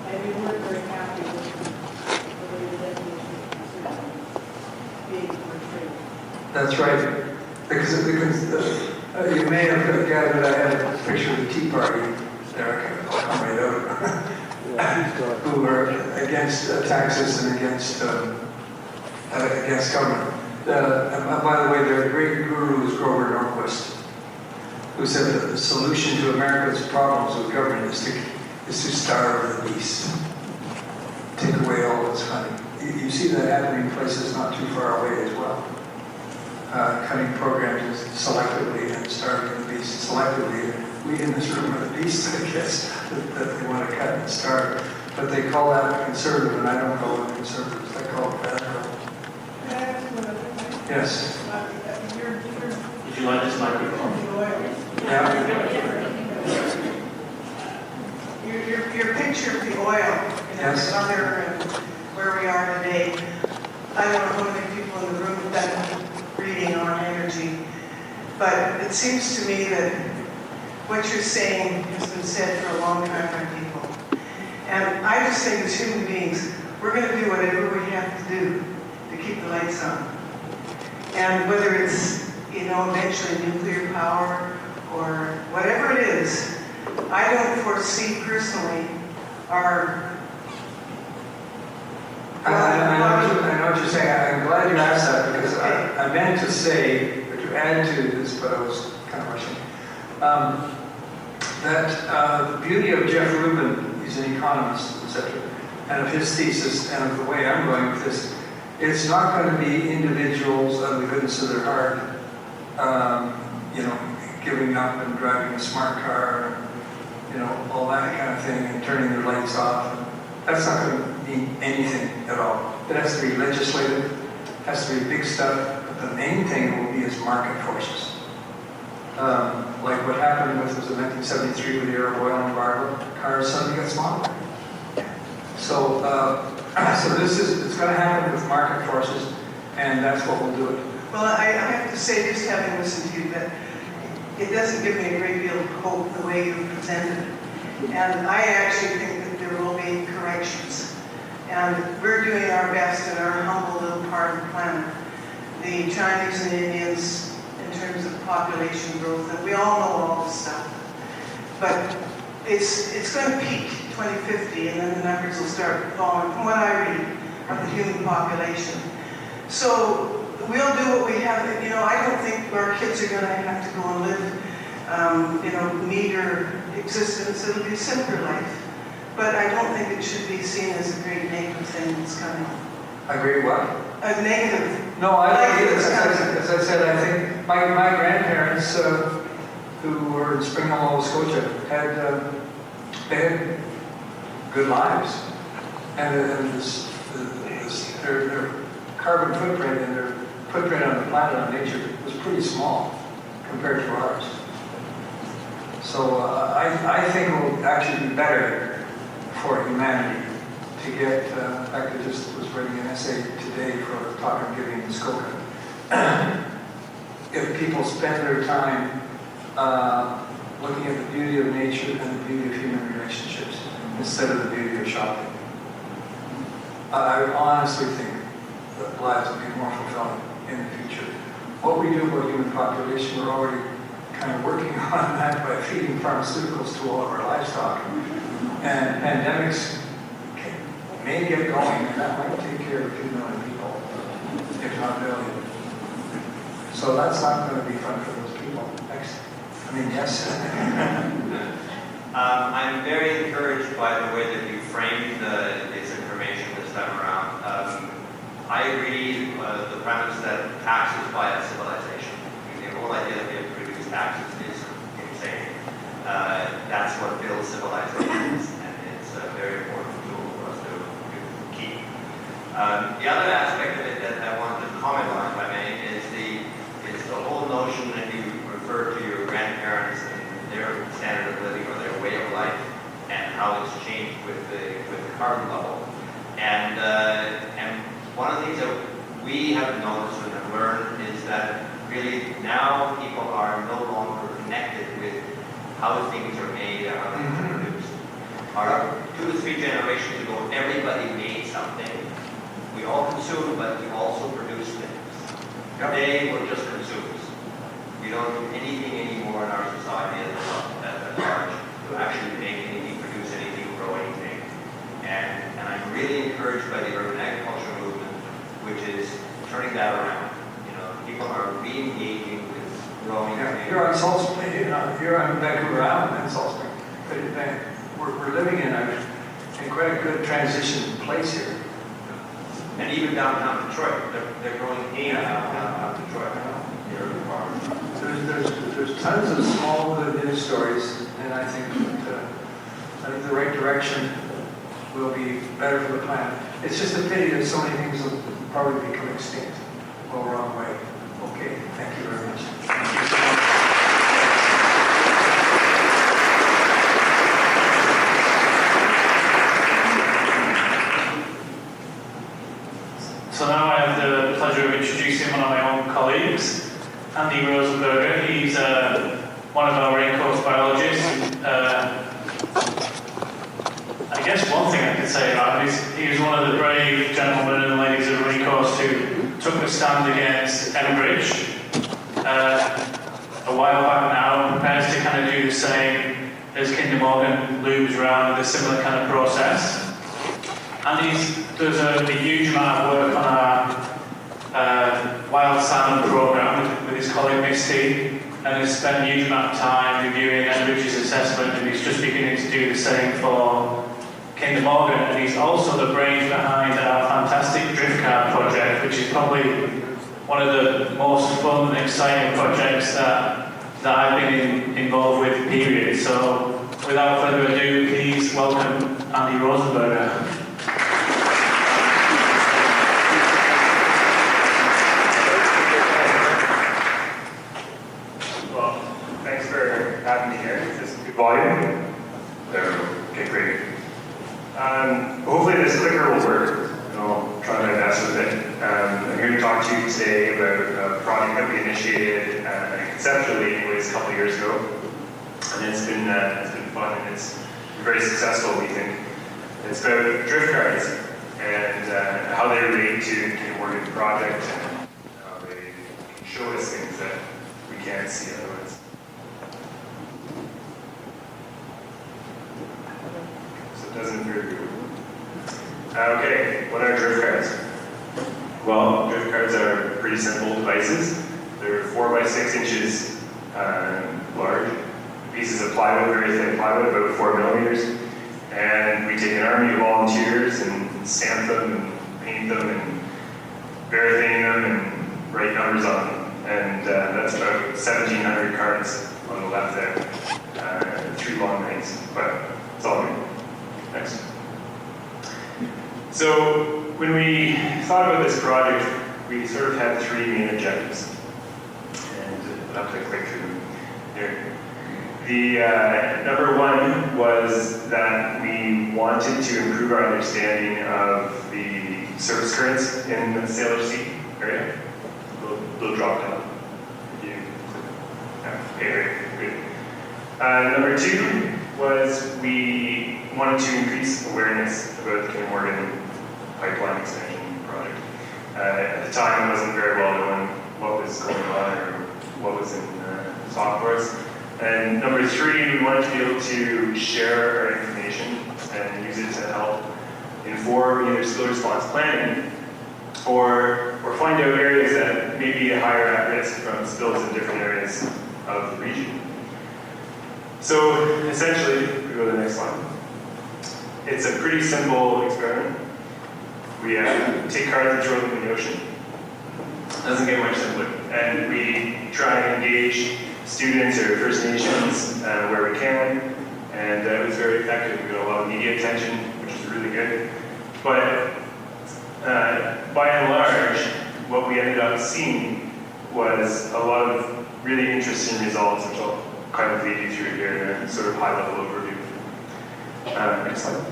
and you weren't very happy with the way the definition of conservative being portrayed. That's right. Because you may have gathered I had a picture of the Tea Party there, I'll come right out, who were against taxes and against government. By the way, their great guru is Robert Norquist, who said that the solution to America's problems with government is to starve the beast, take away all its honey. You see that happening in places not too far away as well. Cutting programs selectively and starving the beast selectively. We in this room are the beasts, I guess, that they want to cut and starve. But they call that conservative, and I don't call them conservatives. I call it radical. Can I ask one other thing? Yes. Would you like this microphone? Your picture of the oil and Yes. the other and where we are today. I don't know how many people in the room have done reading on energy, but it seems to me that what you're saying has been said for a long time by people. And I just think as human beings, we're going to do whatever we have to do to keep the lights on. And whether it's, eventually nuclear power or whatever it is, I don't foresee personally our... I know what you're saying. I'm glad you asked that because I meant to say, or to add to this, but I was kind of rushing, that the beauty of Jeff Rubin, he's an economist, etc., and of his thesis and of the way I'm going with this, it's not going to be individuals out of the goodness of their heart, giving up and driving a smart car, all that kind of thing, and turning their lights off. That's not going to mean anything at all. It has to be legislative, it has to be big stuff, but the main thing will be is market forces. Like what happened was in 1973 with the Arab oil embargo, cars suddenly got smaller. So, it's going to happen with market forces, and that's what will do it. Well, I have to say, just having listened to you, that it doesn't give me a great deal of hope the way you presented it. And I actually think that there will be corrections. And we're doing our best in our humble little part of the planet. The Chinese and Indians, in terms of population growth, and we all know all this stuff. But it's going to peak 2050, and then the numbers will start falling, from what I read, of the human population. So we'll do what we have. I don't think our kids are going to have to go and live, meager existence. It'll be a simpler life. But I don't think it should be seen as a great negative thing that's coming. A great what? A negative. No, as I said, I think my grandparents, who were in Spring Hill, Nova Scotia, they had good lives, and their carbon footprint and their footprint on the planet, on nature, was pretty small compared to ours. So I think it will actually be better for humanity to get, in fact, I just was writing an essay today for a talk I'm giving in Skoka. If people spend their time looking at the beauty of nature and the beauty of human relationships instead of the beauty of shopping. I honestly think lives will be more fulfilling in the future. What we do about human population, we're already kind of working on that by feeding pharmaceuticals to all of our livestock. And pandemics may get going, and that might take care of a few million people, if not million. So that's not going to be fun for those people. Yes. I'm very encouraged by the way that you framed this information this time around. I agree the premise that taxes bias civilization. The whole idea that we have to reduce taxes is insane. That's what builds civilizations, and it's a very important tool for us to keep. The other aspect of it that I wanted to comment on, if I may, is the whole notion that you refer to your grandparents and their standard of living or their way of life and how it's changed with the carbon level. And one of the things that we have noticed and have learned is that really now people are no longer connected with how things are made and how things are produced. Our 2 to 3 generations ago, everybody made something. We all consumed, but we also produced things. Today, we're just consumers. We don't do anything anymore in our society at large to actually make anything, produce anything, grow anything. And I'm really encouraged by the urban agriculture movement, which is turning that around. People are re-engaging with growing things. Here on Salt Spring, here on Vancouver Island and Salt Spring, we're living in quite a good transition place here. And even downtown Detroit, they're growing hay downtown Detroit. There's tons of small good news stories, and I think the right direction will be better for the planet. It's just a pity that so many things will probably become extinct. Go the wrong way. Okay, thank you very much. So now I have the pleasure of introducing one of my own colleagues, Andy Rosenberger. He's one of our Raincoast biologists. I guess one thing I could say about him is he was one of the brave gentlemen and ladies of Raincoast who took the stand against Enbridge a while back now and prepares to kind of do the same as Kinder Morgan loops around with a similar kind of process. And he does a huge amount of work on our wild salmon program with his colleague Misty, and has spent a huge amount of time reviewing Enbridge's assessment, and he's just beginning to do the same for Kinder Morgan. And he's also the brains behind our fantastic drift cart project, which is probably one of the most fun and exciting projects that I've been involved with, period. So without further ado, please welcome Andy Rosenberger. Having me here. Is this good volume? There. Okay, great. Hopefully this clicker will work, and I'll try my best with it. I'm here to talk to you today about a project that we initiated conceptually, anyways, a couple of years ago, and it's been fun and it's been very successful, we think. It's about drift cards and how they relate to the Kinder Morgan project and how they show us things that we can't see otherwise. Doesn't appear to be. Okay, what are drift cards? Well, drift cards are pretty simple devices. They're 4 by 6 inches large. Pieces of plywood, very thin plywood, about 4 millimeters. And we take an army of volunteers and stamp them and paint them and paraffin them and write numbers on them. And that's about 1,700 cards on the left there. 3 long nights, but it's all good. Next. So when we thought about this project, we sort of had 3 main objectives. And I'll have to click through them here. The number 1 was that we wanted to improve our understanding of the surface currents in the Salish Sea area. Little drop down. Okay, good. Number 2 was we wanted to increase awareness about the Kinder Morgan pipeline expansion project. At the time, it wasn't very well known what was going on or what was in talk for us. And number 3, we wanted to be able to share our information and use it to help inform either spill response planning or find out areas that may be higher at risk from spills in different areas of the region. So essentially, we go to the next slide. It's a pretty simple experiment. We take cards and throw them in the ocean. Doesn't get much simpler. And we try and engage students or First Nations where we can, and it was very effective. We got a lot of media attention, which is really good. But by and large, what we ended up seeing was a lot of really interesting results, which I'll kind of lead you through here in a sort of high-level overview. Next slide.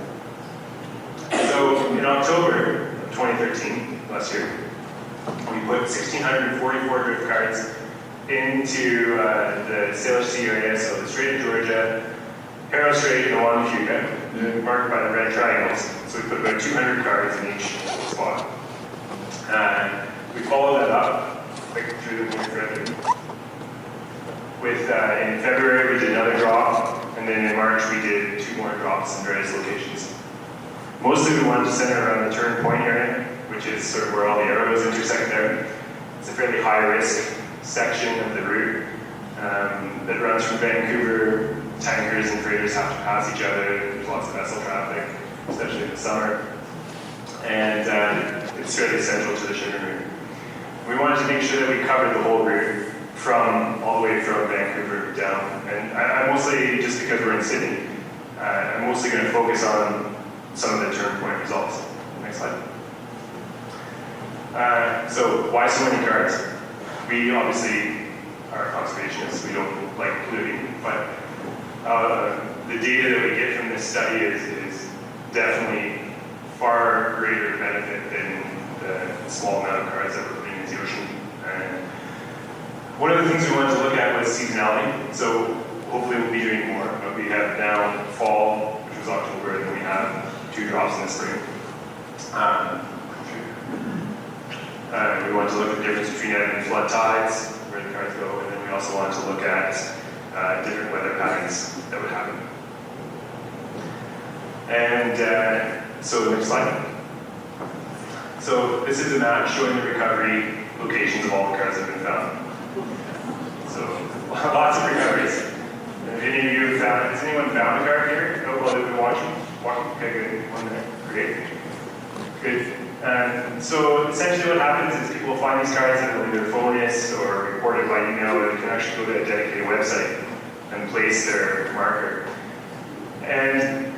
So in October of 2013, last year, we put 1,644 drift cards into the Saanich Sea area, so the Strait of Georgia, Arrow Strait, and the Wanafuga, marked by the red triangles. So we put about 200 cards in each spot. We followed that up, click through the further. With in February we did another drop, and then in March we did 2 more drops in various locations. Mostly we wanted to center around the turn point area, which is sort of where all the arrows intersect there. It's a fairly high risk section of the route that runs from Vancouver. Tankers and freighters have to pass each other. There's lots of vessel traffic, especially in the summer. And it's fairly central to the shipping route. We wanted to make sure that we covered the whole route from all the way from Vancouver down. And I mostly, just because we're in Sydney, I'm mostly going to focus on some of the turn point results. Next slide. So why so many cards? We obviously are conservationists. We don't like polluting, but the data that we get from this study is definitely far greater benefit than the small amount of cards that we're putting into the ocean. And one of the things we wanted to look at was seasonality. So hopefully we'll be doing more, but we have now fall, which was October, and then we have 2 drops in the spring. We want to look at the difference between ebb and flood tides, where the cards go, and then we also want to look at different weather patterns that would happen. And so next slide. So this is a map showing the recovery locations of all the cards that have been found. So lots of recoveries. Have any of you found, has anyone found a card here? Oh, well, they've been watching? Okay, good. One there. Great. Good. So essentially what happens is people will find these cards and they'll either phone us or report it by email, or they can actually go to a dedicated website and place their marker. And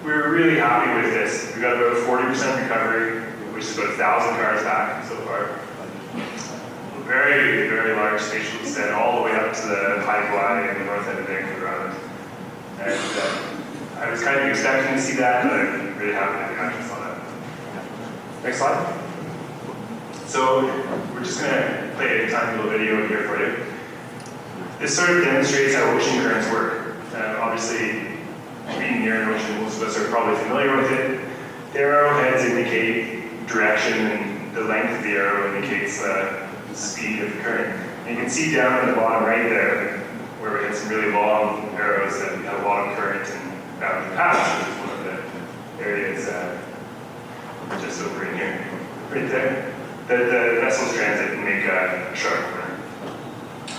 we were really happy with this. We got about 40% recovery, which is about 1,000 cards back so far. Very, very large spatial extent, all the way up to the high Hawaii and the north end of Vancouver Island. And I was kind of expecting to see that, but I'm really happy that we actually saw that. Next slide. So we're just going to play a tiny little video here for you. This sort of demonstrates how ocean currents work. Obviously, being near an ocean, most of us are probably familiar with it. The arrowheads indicate direction, and the length of the arrow indicates the speed of the current. And you can see down in the bottom right there, where we had some really long arrows that had a lot of current and bound the pass, which is one of the areas just over in here, right there. The vessels transit and make a sharp current.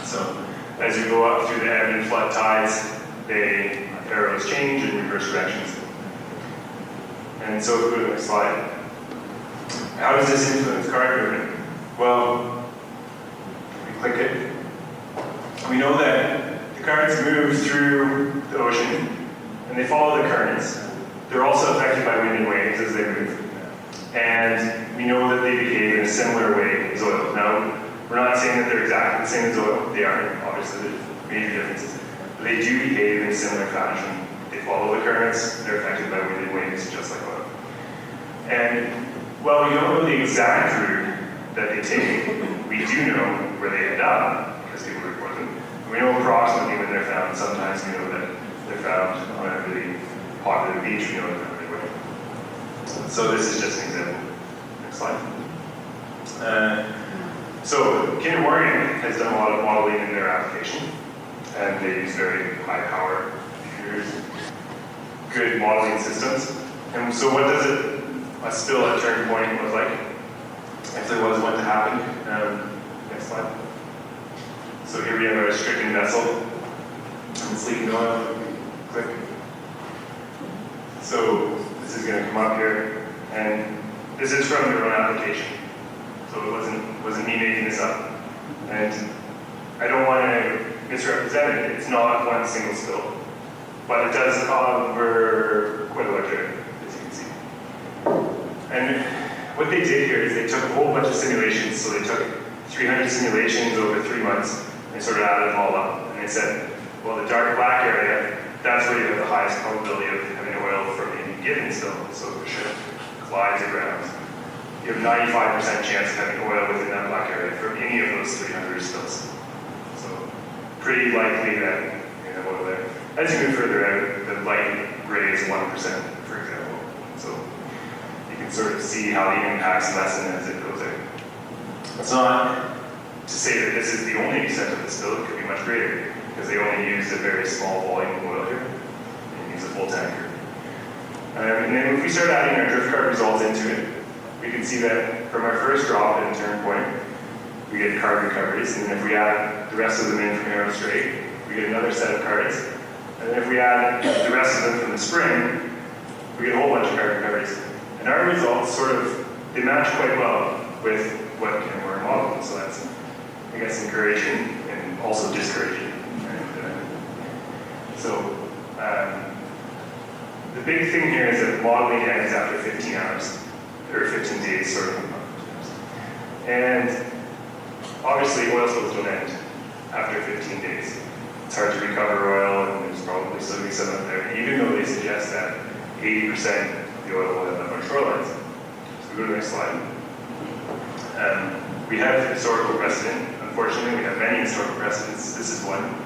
So as you go up through the ebb and flood tides, the arrows change in reverse directions. And so if we go to the next slide. How does this influence card movement? Well, we click it. We know that the cards move through the ocean and they follow the currents. They're also affected by wind and waves as they move. And we know that they behave in a similar way as oil. Now, we're not saying that they're exactly the same as oil. They aren't, obviously, there's major differences. But they do behave in a similar fashion. They follow the currents, they're affected by wind and waves, just like oil. And while we don't know the exact route that they take, we do know where they end up, because people report them. And we know approximately when they're found. Sometimes we know that they're found on a really popular beach, we know they're found everywhere. So this is just an example. Next slide. So Kinder Morgan has done a lot of modeling in their application. and they use very high power computers, good modeling systems. And so what does a spill at turn point look like? If there was one to happen. Next slide. So here we have a stricken vessel, and it's leaking oil. Click. So this is going to come up here, and this is from their own application. So it wasn't me making this up. And I don't want to misrepresent it. It's not one single spill, but it does cover quite a large area, as you can see. And what they did here is they took a whole bunch of simulations. So they took 300 simulations over 3 months and sort of added them all up. And they said, well, the dark black area, that's where you have the highest probability of having oil from any given spill. So for sure, glides aground. You have 95% chance of having oil within that black area from any of those 300 spills. So pretty likely that you have oil there. As you move further out, the light gray is 1%, for example. So you can sort of see how the impacts lessen as it goes out. It's not to say that this is the only extent of the spill. It could be much greater, because they only used a very small volume of oil here. They use a full tanker. And then if we start adding our drift card results into it, we can see that from our first drop in turn point, we get card recoveries. And then if we add the rest of them in from Arrow Strait, we get another set of cards. And then if we add the rest of them from the spring, we get a whole bunch of card recoveries. And our results sort of, they match quite well with what we're modeling. So that's, I guess, encouraging and also discouraging. The big thing here is that modeling ends after 15 hours, or 15 days, sort of. And obviously, oil spills don't end after 15 days. It's hard to recover oil, and there's probably still be some up there, even though they suggest that 80% of the oil will end up on shorelines. So we go to the next slide. We have historical precedent. Unfortunately, we have many historical precedents. This is one.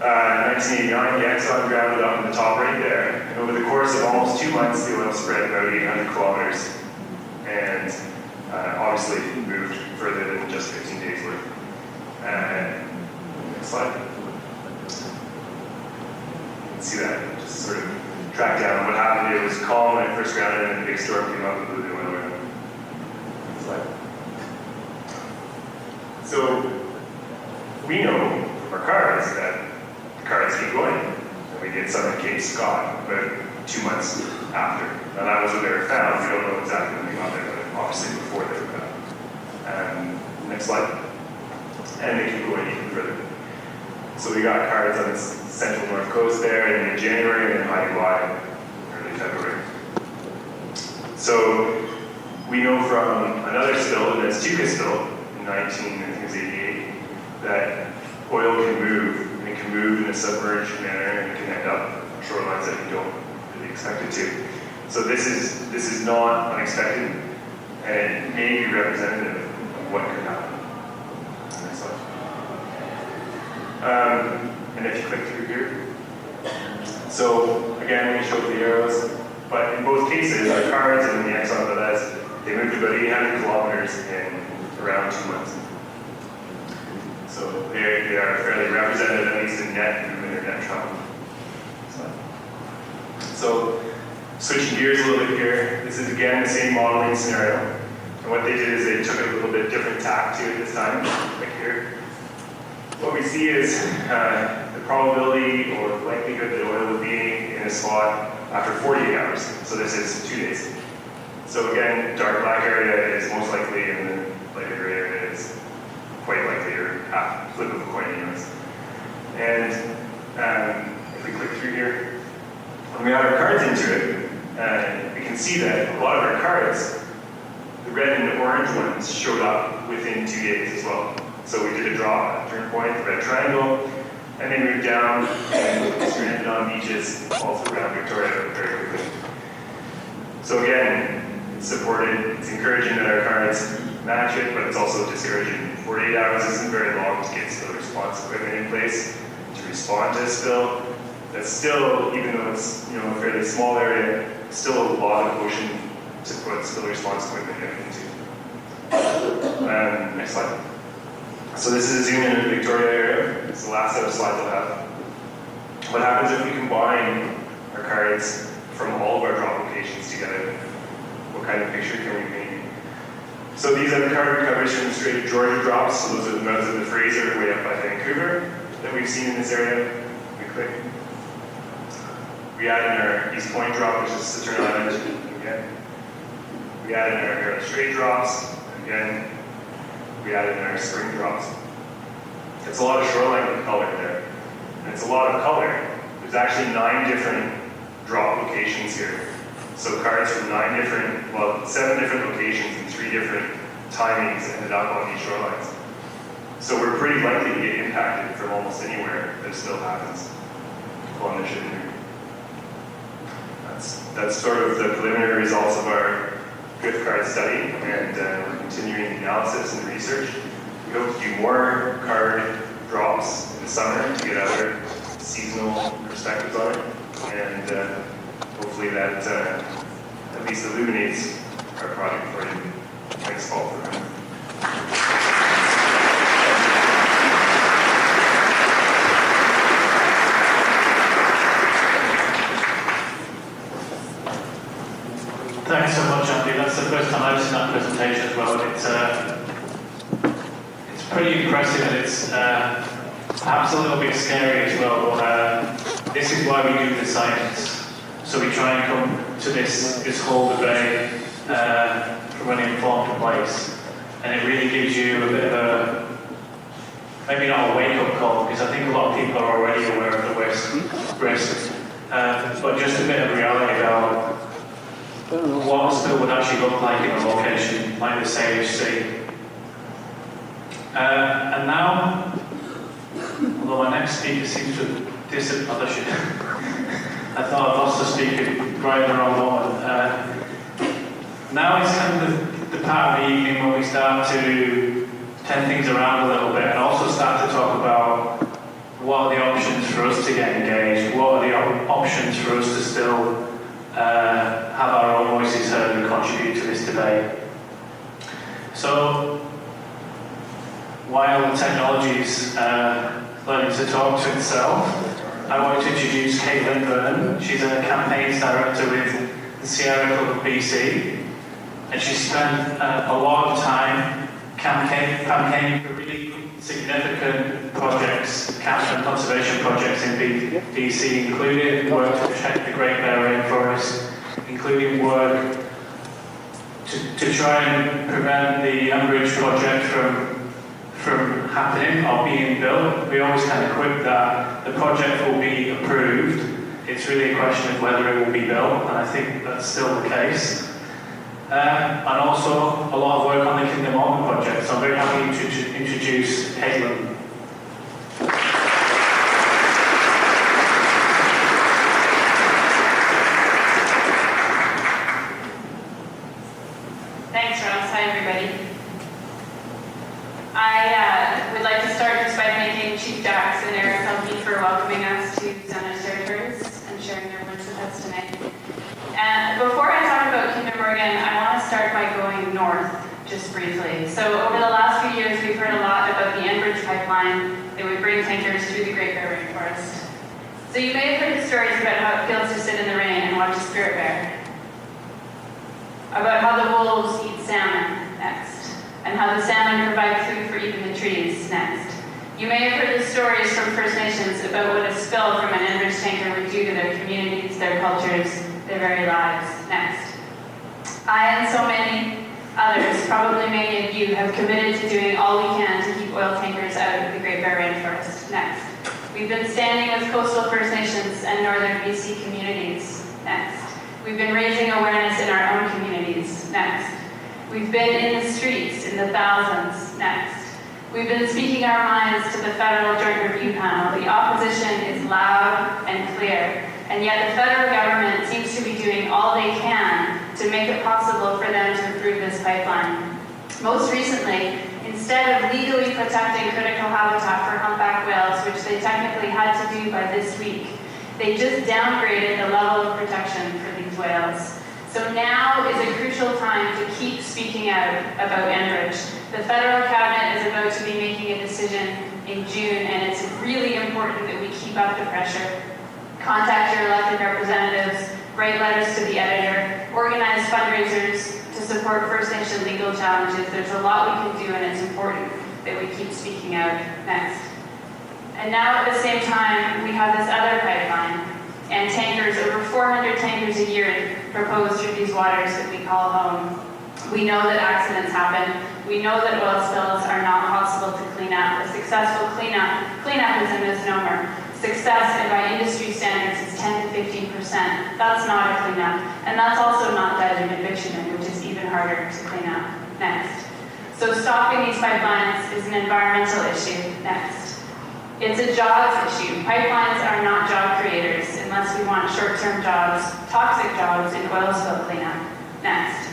1989, the Exxon grounded up in the top right there, and over the course of almost 2 months, the oil spread about 800 kilometers, and obviously moved further than just 15 days worth. Next slide. You can see that, just sort of track down what happened. It was calm when it first grounded, and then a big storm came up and blew the oil around. Next slide. So we know from our cards that cards keep going. And we get some at Cape Scott about 2 months after. Now that was when they were found. We don't know exactly when they got there, but obviously before they were found. Next slide. And they keep going even further. So we got cards on the central north coast there in mid-January and then Hawaii early February. So we know from another spill, the Tseycum spill in 1988, that oil can move. It can move in a submerged manner, and it can end up on shorelines that you don't really expect it to. So this is not unexpected, and it may be representative of what could happen. Next slide. And if you click through here, so again we showed the arrows, but in both cases, our cards and the Exxon Valdez, they moved about 800 kilometers in around 2 months. So they are fairly representative, at least in net movement or net travel. So switching gears a little bit here, this is again the same modeling scenario. And what they did is they took a little bit different tack to it this time, like here. What we see is the probability or likelihood that oil will be in a spot after 48 hours. So this is 2 days. So again, dark black area is most likely, and the lighter gray area is quite likely, or half flip of a coin anyways. And if we click through here, when we add our cards into it, we can see that a lot of our cards, the red and the orange ones, showed up within 2 days as well. So we did a draw at turn point, the red triangle, and they moved down and stranded on beaches all around Victoria very quickly. So again, it's supported, it's encouraging that our cards match it, but it's also discouraging. 48 hours isn't very long to get spill response equipment in place to respond to a spill. That's still, even though it's a fairly small area, still a lot of ocean to put spill response equipment into. Next slide. So this is a zoom in of the Victoria area. It's the last set of slides I'll have. What happens if we combine our cards from all of our drop locations together? What kind of picture can we make? So these are the card recoveries from the Strait of Georgia drops. So those are the mouths of the Fraser way up by Vancouver that we've seen in this area. We click. We add in our East Point drop, which is Citron Island, again. We add in our Strait drops, again. We add in our spring drops. It's a lot of shoreline color there. And it's a lot of color. There's actually 9 different drop locations here. So cards from 7 different locations and 3 different timings ended up on these shorelines. So we're pretty likely to get impacted from almost anywhere that still happens. On this shit here. That's sort of the preliminary results of our drift card study, and we're continuing the analysis and research. We hope to do more card drops in the summer to get other seasonal perspectives on it, and hopefully that at least illuminates our project for you. Thanks, Paul, for coming. Thanks so much, Andy. That's the first time I've seen that presentation as well. It's pretty impressive, and it's perhaps a little bit scary as well. This is why we do the science. So we try and come to this whole debate from an informed place, and it really gives you a bit of a, maybe not a wake-up call, because I think a lot of people are already aware of the risk, but just a bit of reality about what a spill would actually look like in a location like the Saanich Sea. And now, although my next speaker seems to disappear, I thought I'd lost the speaker right in the wrong moment. Now it's kind of the part of the evening when we start to turn things around a little bit and also start to talk about what are the options for us to get engaged, what are the options for us to still have our own voices heard and contribute to this debate. So, while technology is learning to talk to itself, I want to introduce Caitlyn Vernon. She's a campaigns director with the Sierra Club of BC, and she spent a lot of time campaigning for really significant projects, capture and conservation projects in BC, including work to protect the Great Bear Rainforest, including work to try and prevent the Enbridge project from happening or being built. We always kind of quip that the project will be approved. It's really a question of whether it will be built, and I think that's still the case. And also a lot of work on the Kingdom Holman project. So I'm very happy to introduce Caitlyn. Thanks, Ross. Hi, everybody. I would like to start just by thanking Chief Dax and Eric Pelkey for welcoming us to Saanich territories and sharing their words with us tonight. And before I talk about Kinder Morgan, I want to start by going north, just briefly. So over the last few years, we've heard a lot about the Enbridge pipeline that would bring tankers through the Great Bear Rainforest. So you may have heard the stories about how it feels to sit in the rain and watch a spirit bear, about how the wolves eat salmon next, and how the salmon provide food for even the trees next. You may have heard the stories from First Nations about what a spill from an Enbridge tanker would do to their communities, their cultures, their very lives next. I and so many others, probably many of you, have committed to doing all we can to keep oil tankers out of the Great Bear Rainforest next. We've been standing with coastal First Nations and northern BC communities next. We've been raising awareness in our own communities next. We've been in the streets in the thousands next. We've been speaking our minds to the Federal Joint Review Panel. The opposition is loud and clear, and yet the federal government seems to be doing all they can to make it possible for them to approve this pipeline. Most recently, instead of legally protecting critical habitat for humpback whales, which they technically had to do by this week, they just downgraded the level of protection for these whales. So now is a crucial time to keep speaking out about Enbridge. The federal cabinet is about to be making a decision in June, and it's really important that we keep up the pressure. Contact your elected representatives, write letters to the editor, organize fundraisers to support First Nation legal challenges. There's a lot we can do, and it's important that we keep speaking out next. And now at the same time, we have this other pipeline and tankers, over 400 tankers a year proposed through these waters that we call home. We know that accidents happen. We know that oil spills are not possible to clean up. A successful cleanup is a misnomer. Success, and by industry standards, is 10 to 15%. That's not a cleanup. And that's also not diluted bitumen, which is even harder to clean up. Next. So stopping these pipelines is an environmental issue. Next. It's a jobs issue. Pipelines are not job creators unless we want short-term jobs, toxic jobs in oil spill cleanup. Next.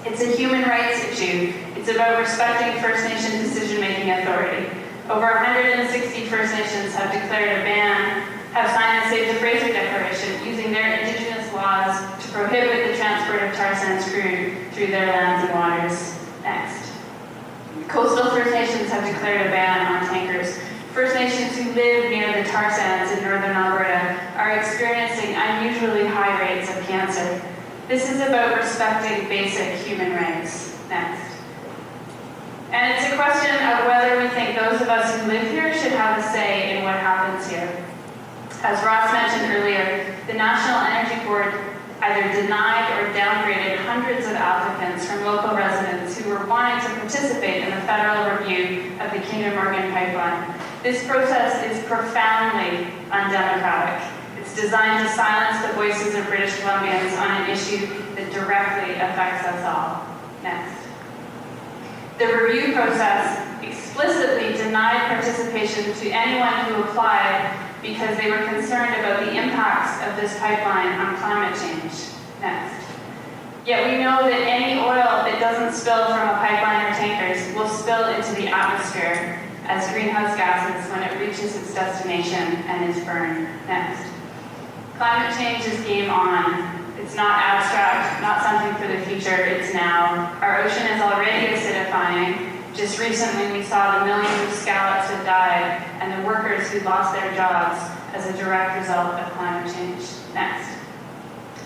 It's a human rights issue. It's about respecting First Nation decision-making authority. Over 160 First Nations have declared a ban, have signed the Save the Fraser Declaration, using their Indigenous laws to prohibit the transport of tar sands crude through their lands and waters. Next. Coastal First Nations have declared a ban on tankers. First Nations who live near the tar sands in northern Alberta are experiencing unusually high rates of cancer. This is about respecting basic human rights. Next. And it's a question of whether we think those of us who live here should have a say in what happens here. As Ross mentioned earlier, the National Energy Board either denied or downgraded hundreds of applicants from local residents who were wanting to participate in the federal review of the Kinder Morgan pipeline. This process is profoundly undemocratic. It's designed to silence the voices of British Columbians on an issue that directly affects us all. Next. The review process explicitly denied participation to anyone who applied because they were concerned about the impacts of this pipeline on climate change. Next. Yet we know that any oil that doesn't spill from a pipeline or tankers will spill into the atmosphere as greenhouse gases when it reaches its destination and is burned. Next. Climate change is game on. It's not abstract, not something for the future, it's now. Our ocean is already acidifying. Just recently we saw the millions of scallops that died and the workers who lost their jobs as a direct result of climate change. Next.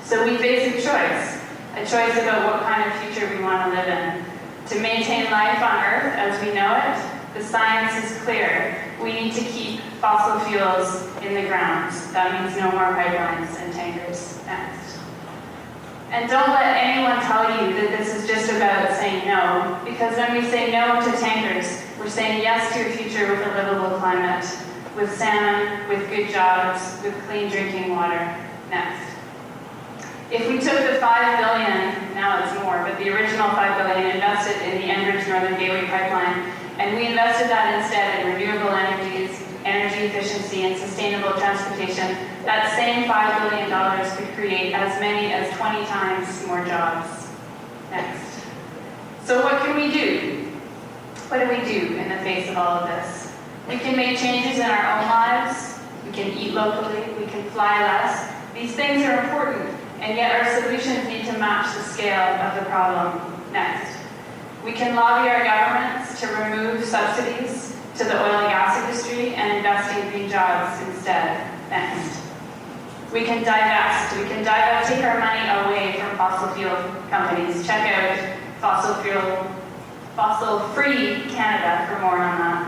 So we face a choice about what kind of future we want to live in. To maintain life on Earth as we know it, the science is clear. We need to keep fossil fuels in the ground. That means no more pipelines and tankers. Next. And don't let anyone tell you that this is just about saying no, because when we say no to tankers, we're saying yes to a future with a livable climate, with salmon, with good jobs, with clean drinking water. Next. If we took the $5 billion, now it's more, but the original $5 billion invested in the Enbridge Northern Gateway pipeline, and we invested that instead in renewable energies, energy efficiency, and sustainable transportation, that same $5 billion could create as many as 20 times more jobs. Next. So what can we do? What do we do in the face of all of this? We can make changes in our own lives. We can eat locally. We can fly less. These things are important, and yet our solutions need to match the scale of the problem. Next. We can lobby our governments to remove subsidies to the oil and gas industry and invest in green jobs instead. Next. We can divest. We can take our money away from fossil fuel companies. Check out Fossil-Free Canada for more on that.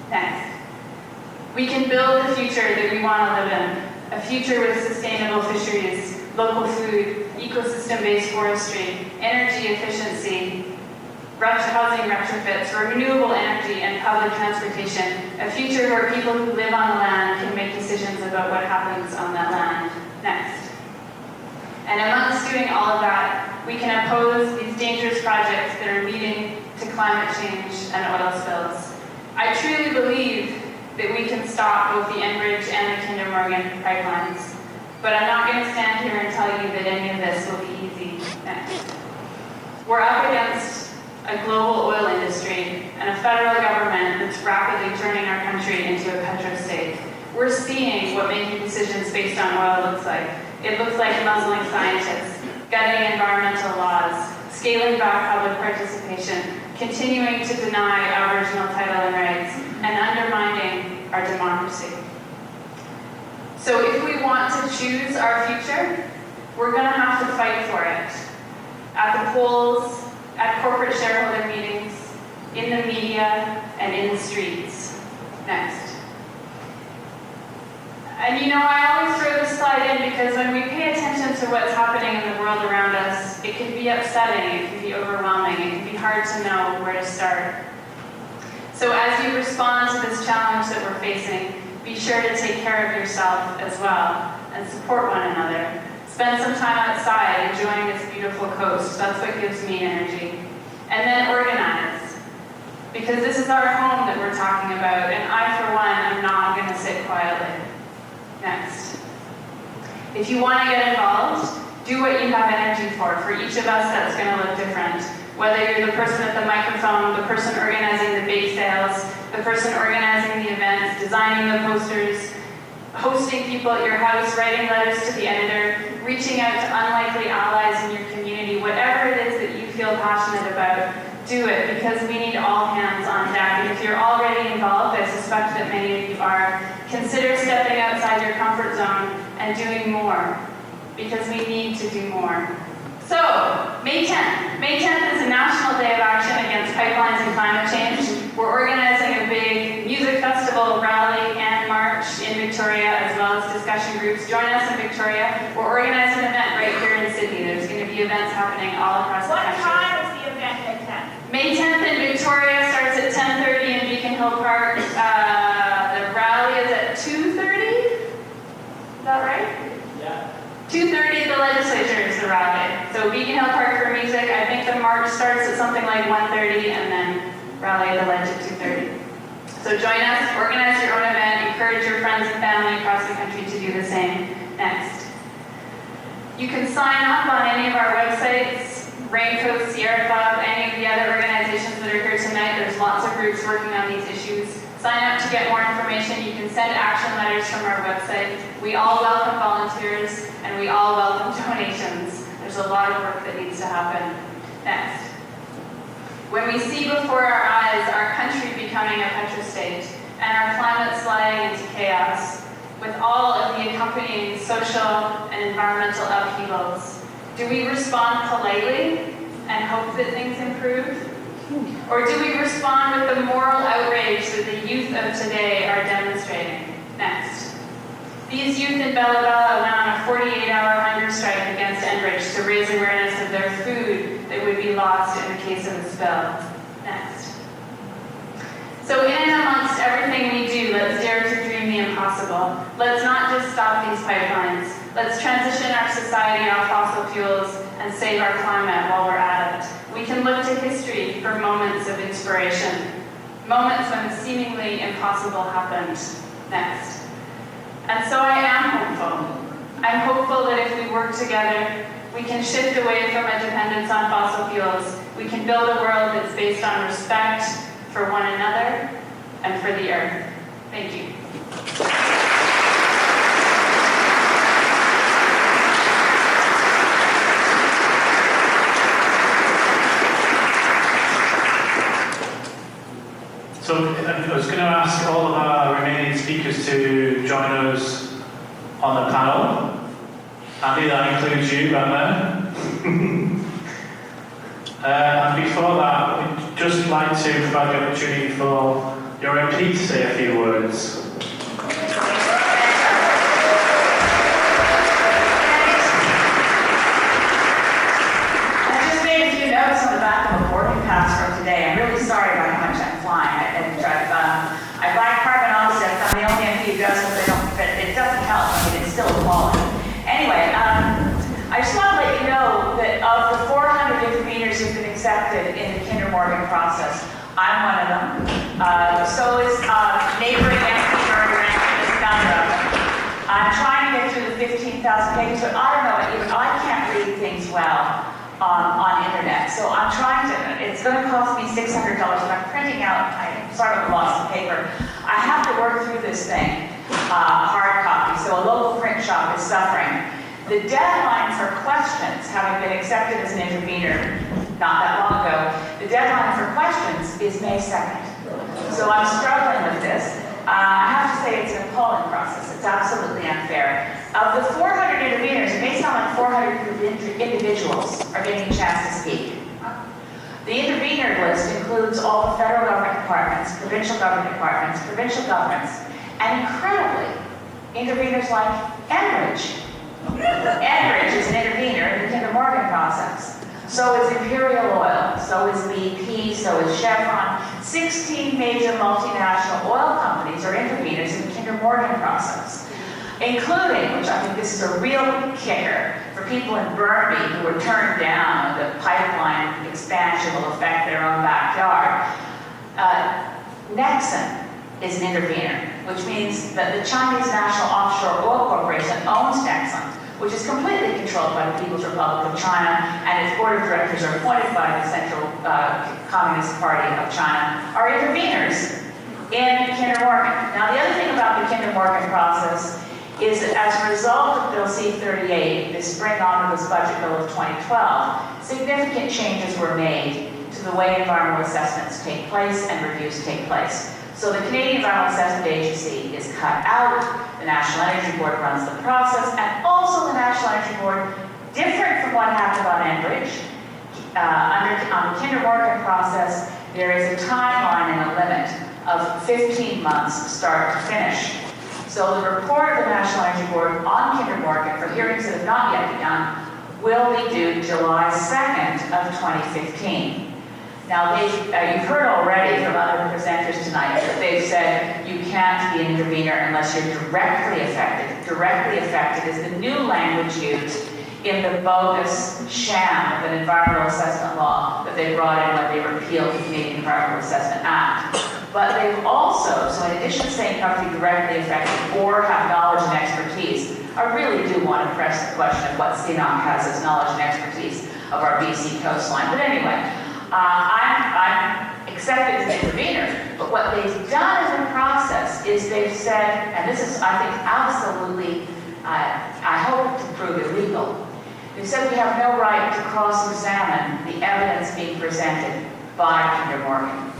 Next. We can build the future that we want to live in. A future with sustainable fisheries, local food, ecosystem-based forestry, energy efficiency, housing retrofits, renewable energy, and public transportation. A future where people who live on the land can make decisions about what happens on that land. Next. And amongst doing all of that, we can oppose these dangerous projects that are leading to climate change and oil spills. I truly believe that we can stop both the Enbridge and the Kinder Morgan pipelines. But I'm not going to stand here and tell you that any of this will be easy. Next. We're up against a global oil industry and a federal government that's rapidly turning our country into a petrostate. We're seeing what making decisions based on oil looks like. It looks like muzzling scientists, gutting environmental laws, scaling back public participation, continuing to deny Aboriginal title and rights, and undermining our democracy. So if we want to choose our future, we're going to have to fight for it. At the polls, at corporate shareholder meetings, in the media, and in the streets. Next. And you know, I always throw this slide in because when we pay attention to what's happening in the world around us, it can be upsetting, it can be overwhelming, it can be hard to know where to start. So as you respond to this challenge that we're facing, be sure to take care of yourself as well and support one another. Spend some time outside enjoying this beautiful coast. That's what gives me energy. And then organize. Because this is our home that we're talking about, and I, for one, am not going to sit quietly. Next. If you want to get involved, do what you have energy for. For each of us, that's going to look different. Whether you're the person at the microphone, the person organizing the bake sales, the person organizing the events, designing the posters, hosting people at your house, writing letters to the editor, reaching out to unlikely allies in your community, whatever it is that you feel passionate about, do it, because we need all hands on deck. And if you're already involved, I suspect that many of you are, consider stepping outside your comfort zone and doing more, because we need to do more. So, May 10th. May 10th is a National Day of Action Against Pipelines and Climate Change. We're organizing a big music festival, rally, and march in Victoria, as well as discussion groups. Join us in Victoria. We're organizing an event right here in Sydney. There's going to be events happening all across the country. What time is the event, May 10th? May 10th in Victoria starts at 10:30 in Beacon Hill Park. The rally is at 2:30. Is that right? Yeah. 2:30 at the legislature is the rally. So Beacon Hill Park for music. I think the march starts at something like 1:30 and then rally at the ledge at 2:30. So join us, organize your own event, encourage your friends and family across the country to do the same. Next. You can sign up on any of our websites, Raincoast, Sierra Club, any of the other organizations that are here tonight. There's lots of groups working on these issues. Sign up to get more information. You can send action letters from our website. We all welcome volunteers and we all welcome donations. There's a lot of work that needs to happen. Next. When we see before our eyes our country becoming a petrostate and our climate sliding into chaos, with all of the accompanying social and environmental upheavals, do we respond politely and hope that things improve? Or do we respond with the moral outrage that the youth of today are demonstrating? Next. These youth in Bella Bella went on a 48-hour hunger strike against Enbridge to raise awareness of their food that would be lost in the case of a spill. Next. So in and amongst everything we do, let's dare to dream the impossible. Let's not just stop these pipelines. Let's transition our society off fossil fuels and save our climate while we're at it. We can look to history for moments of inspiration, moments when the seemingly impossible happened. Next. And so I am hopeful. I'm hopeful that if we work together, we can shift away from a dependence on fossil fuels. We can build a world that's based on respect for one another and for the earth. Thank you. So I was going to ask all of our remaining speakers to join us on the panel. Andy, that includes you right there. And before that, we'd just like to provide the opportunity for your MP to say a few words. I just made a few notes on the back of a boarding pass from today. I'm really sorry about how much I'm flying. I buy carbon offsets. I'm the only MP who does it, but it doesn't help. I mean, it's still a quality. Anyway, I just want to let you know that of the 400 interveners who've been accepted in the Kinder Morgan process, I'm one of them. So is neighboring MP Vernon, is another of them. I'm trying to get through the 15,000 pages, but I don't know, even I can't read things well on internet. So I'm trying to, it's going to cost me $600, and I'm printing out, I'm sorry about the loss of paper. I have to work through this thing, hard copy, so a local print shop is suffering. The deadline for questions, having been accepted as an intervener not that long ago, the deadline for questions is May 2nd. So I'm struggling with this. I have to say it's an appalling process. It's absolutely unfair. Of the 400 interveners, it may sound like 400 individuals are getting a chance to speak. The intervener list includes all the federal government departments, provincial government departments, provincial governments, and incredibly, interveners like Enbridge. Enbridge is an intervener in the Kinder Morgan process. So is Imperial Oil, so is BP, so is Chevron. 16 major multinational oil companies are interveners in the Kinder Morgan process, including, which I think this is a real kicker, for people in Burnaby who were turned down, the pipeline expansion will affect their own backyard. Nexen is an intervener, which means that the Chinese National Offshore Oil Corporation owns Nexen, which is completely controlled by the People's Republic of China, and its board of directors are appointed by the Central Communist Party of China, are interveners in Kinder Morgan. Now, the other thing about the Kinder Morgan process is that as a result of Bill C-38, the spring omnibus budget bill of 2012, significant changes were made to the way environmental assessments take place and reviews take place. So the Canadian Environmental Assessment Agency is cut out, the National Energy Board runs the process, and also the National Energy Board, different from what happened on Enbridge, on the Kinder Morgan process, there is a timeline and a limit of 15 months start to finish. So the report of the National Energy Board on Kinder Morgan for hearings that have not yet begun will be due July 2nd of 2015. Now, you've heard already from other presenters tonight that they've said you can't be an intervener unless you're directly affected. Directly affected is the new language used in the bogus sham of an environmental assessment law that they brought in when they repealed the Canadian Environmental Assessment Act. But they've also, so in addition to saying you have to be directly affected or have knowledge and expertise, I really do want to press the question of what Saanich has as knowledge and expertise of our BC coastline. But anyway, I'm accepted as an intervener, but what they've done in the process is they've said, and this is, I think, absolutely, I hope to prove illegal. They said we have no right to cross-examine the evidence being presented by Kinder Morgan.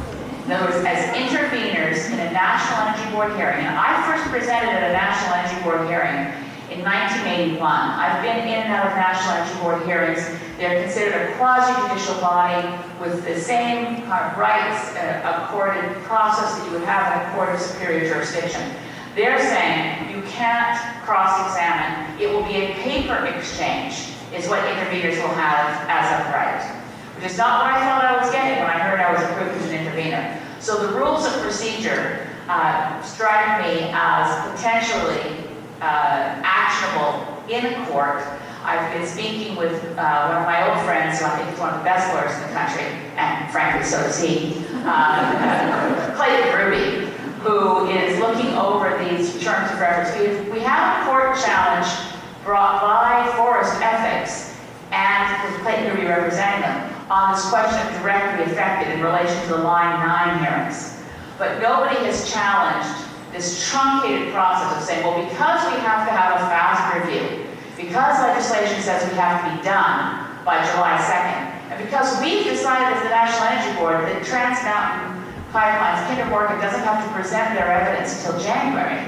In other words, as interveners in a National Energy Board hearing, and I first presented at a National Energy Board hearing in 1981. I've been in and out of National Energy Board hearings. They're considered a quasi-judicial body with the same kind of rights, accorded process that you would have in a court of superior jurisdiction. They're saying you can't cross-examine. It will be a paper exchange, is what interveners will have as of right, which is not what I thought I was getting when I heard I was approved as an intervener. So the rules of procedure strike me as potentially actionable in court. I've been speaking with one of my old friends, who I think is one of the best lawyers in the country, and frankly, so is he, Caitlyn, who is looking over these terms of reference. We have a court challenge brought by Forest Ethics, and with Caitlyn Ruby representing them, on this question of directly affected in relation to the Line 9 hearings. But nobody has challenged this truncated process of saying, well, because we have to have a fast review, because legislation says we have to be done by July 2nd, and because we've decided as the National Energy Board that Trans Mountain Pipelines, Kinder Morgan doesn't have to present their evidence until January,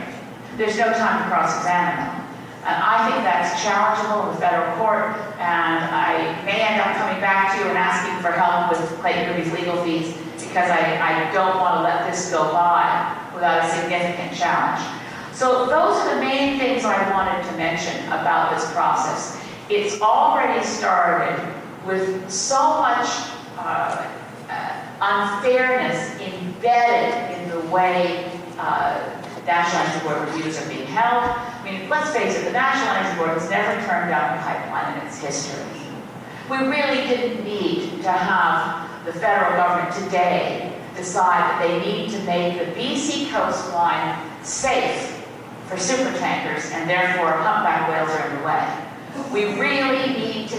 there's no time to cross-examine them. And I think that's challengeable in the federal court, and I may end up coming back to you and asking for help with Caitlyn Ruby's legal fees, because I don't want to let this go by without a significant challenge. So those are the main things I wanted to mention about this process. It's already started with so much unfairness embedded in the way National Energy Board reviews are being held. I mean, let's face it, the National Energy Board has never turned down a pipeline in its history. We really didn't need to have the federal government today decide that they need to make the BC coastline safe for supertankers, and therefore humpback whales are in the way. We really need to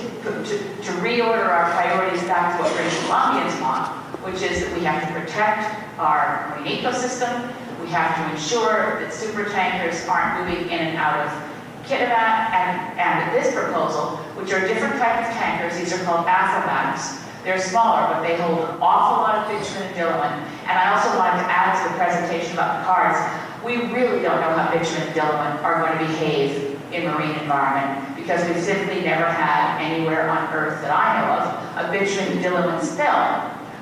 reorder our priorities back to what British Columbians want, which is that we have to protect our marine ecosystem. We have to ensure that supertankers aren't moving in and out of Kitimat, and this proposal, which are different types of tankers, these are called Aframax, They're smaller, but they hold an awful lot of bitumen and diluent. And I also wanted to add to the presentation about the cards. We really don't know how bitumen and diluent are going to behave in marine environment because we've simply never had anywhere on Earth that I know of a bitumen and diluent spill.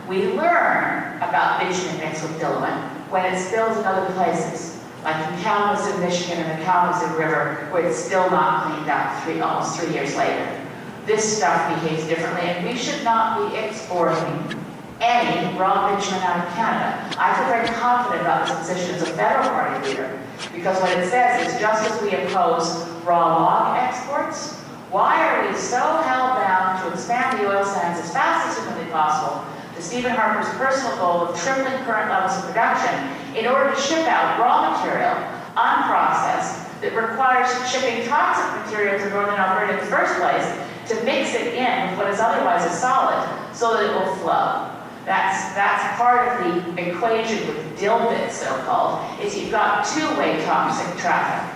We learn about bitumen mixed with diluent when it spills in other places, like in Kalamazoo, Michigan, and the Kalamazoo River, where it's still not cleaned up almost 3 years later. This stuff behaves differently, and we should not be exporting any raw bitumen out of Canada. I feel very confident about this position as a federal party leader, because what it says is just as we oppose raw log exports, why are we so hell-bound to expand the oil sands as fast as humanly possible to Stephen Harper's personal goal of tripling current levels of production in order to ship out raw material, unprocessed, that requires shipping toxic material to northern Alberta in the first place to mix it in with what is otherwise a solid so that it will flow. That's part of the equation with dilbit, so-called, is you've got two-way toxic traffic.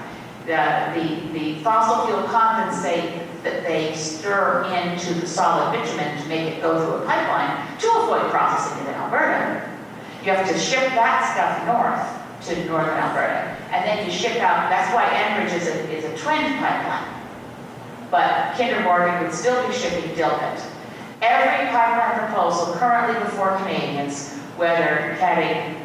The fossil fuel condensate that they stir into the solid bitumen to make it go through a pipeline to avoid processing it in Alberta. You have to ship that stuff north to northern Alberta, and then you ship out. That's why Enbridge is a twin pipeline. But Kinder Morgan would still be shipping dilbit. Every pipeline proposal currently before Canadians, whether heading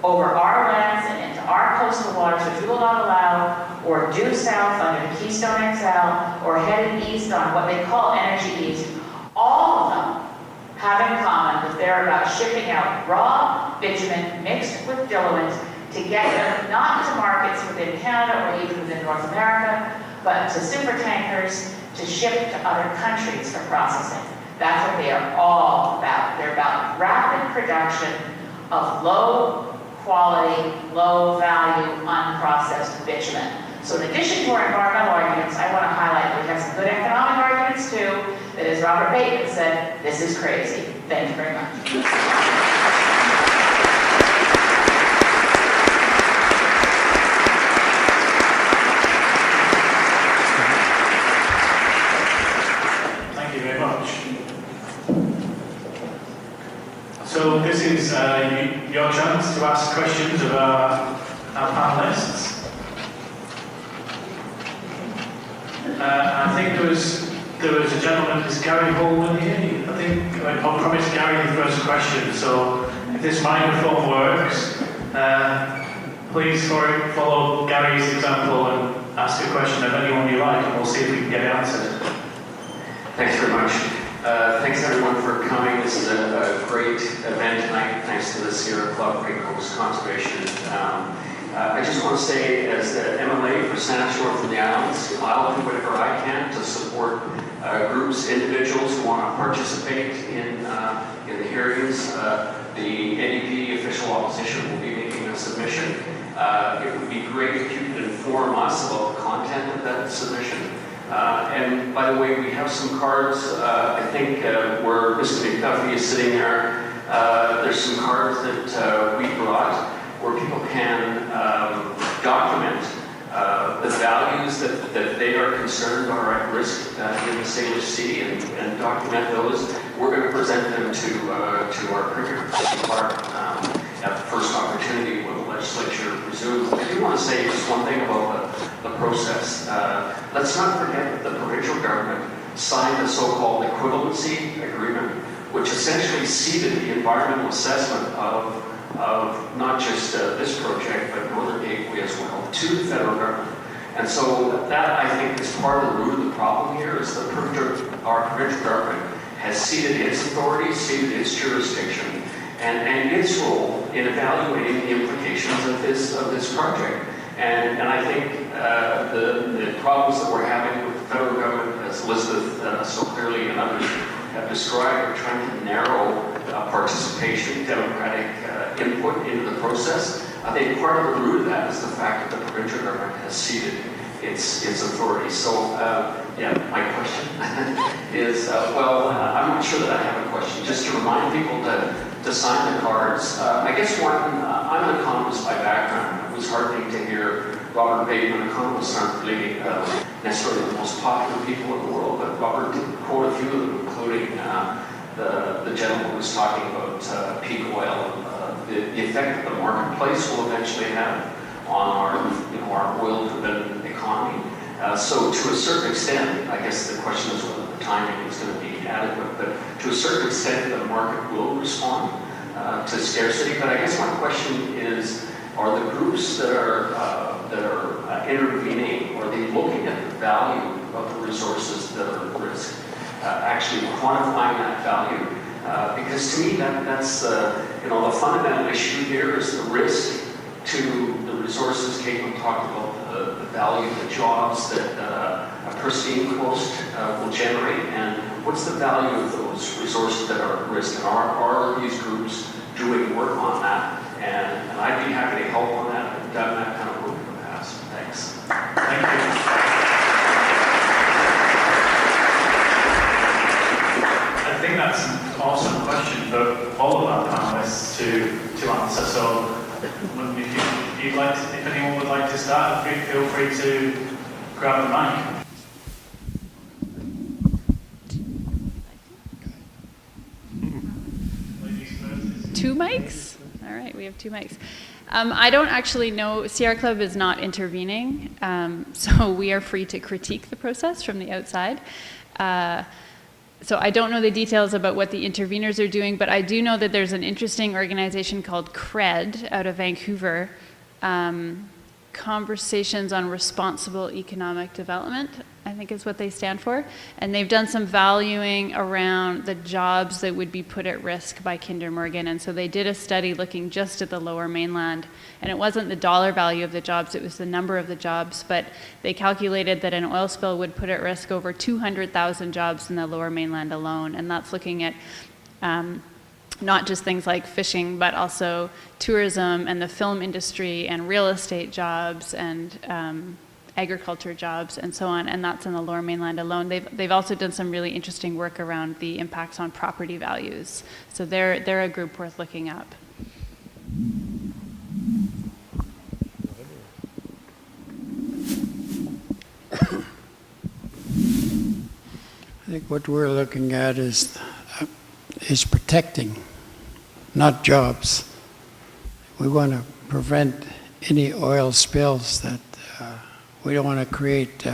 over our lands and into our coastal waters, which we will not allow, or due south under the Keystone XL, or heading east on what they call Energy East, all of them have in common that they're about shipping out raw bitumen mixed with diluent to get them not to markets within Canada or even within North America, but to supertankers to ship to other countries for processing. That's what they are all about. They're about rapid production of low quality, low value, unprocessed bitumen. So in addition to our environmental arguments, I want to highlight we have some good economic arguments too, that as Robert Bateman said, this is crazy. Thank you very much. So this is your chance to ask questions of our panelists. I think there was a gentleman, is Gary Holman here? I think I promised Gary the first question. So if this microphone works, please follow Gary's example and ask a question of anyone you like, and we'll see if we can get it answered. Thanks very much. Thanks everyone for coming. This is a great event tonight. Thanks to the Sierra Club, Raincoast Conservation. I just want to say, as the MLA for Saanich North and the Islands, I'll do whatever I can to support groups, individuals who want to participate in the hearings. The NDP official opposition will be making a submission. It would be great if you could inform us about the content of that submission. And by the way, we have some cards, I think, where Mr. McDuffie is sitting there. There's some cards that we brought where people can document the values that they are concerned are at risk in the Salish Sea and document those. We're going to present them to our Premier, Clark, at the first opportunity when the legislature resumes. I do want to say just one thing about the process. Let's not forget that the provincial government signed a so-called equivalency agreement, which essentially ceded the environmental assessment of not just this project, but Northern Gateway as well, to the federal government. And so that, I think, is part of the root of the problem here, is that our provincial government has ceded its authority, ceded its jurisdiction, and its role in evaluating the implications of this project. And I think the problems that we're having with the federal government, as Elizabeth so clearly and others have described, are trying to narrow participation, democratic input into the process. I think part of the root of that is the fact that the provincial government has ceded its authority. So, my question is, I'm not sure that I have a question. Just to remind people to sign the cards. I guess I'm an economist by background. It was heartening to hear Robert Bateman. Economists aren't really necessarily the most popular people in the world, but Robert did quote a few of them, including the gentleman was talking about peak oil, the effect that the marketplace will eventually have on our oil-driven economy. So to a certain extent, I guess the question is whether the timing is going to be adequate, but to a certain extent the market will respond to scarcity. But I guess my question is, are the groups that are intervening, are they looking at the value of the resources that are at risk, actually quantifying that value? Because to me that's the fundamental issue here is the risk to the resources. Caitlyn talked about the value of the jobs that a pristine coast will generate, and what's the value of those resources that are at risk, and are these groups doing work on that? And I'd be happy to help on that. I've done that kind of work in the past. Thanks. Thank you. I think that's an awesome question for all of our panelists to answer. So if anyone would like to start, feel free to grab the mic. Two mics? All right, we have two mics. I don't actually know, Sierra Club is not intervening, so we are free to critique the process from the outside. So I don't know the details about what the interveners are doing, but I do know that there's an interesting organization called CRED out of Vancouver, Conversations on Responsible Economic Development, I think is what they stand for. And they've done some valuing around the jobs that would be put at risk by Kinder Morgan. And so they did a study looking just at the Lower Mainland. And it wasn't the dollar value of the jobs, it was the number of the jobs. But they calculated that an oil spill would put at risk over 200,000 jobs in the Lower Mainland alone. And that's looking at not just things like fishing, but also tourism and the film industry and real estate jobs and agriculture jobs and so on, and that's in the Lower Mainland alone. They've also done some really interesting work around the impacts on property values. So they're a group worth looking up. I think what we're looking at is protecting, not jobs. We want to prevent any oil spills that we don't want to create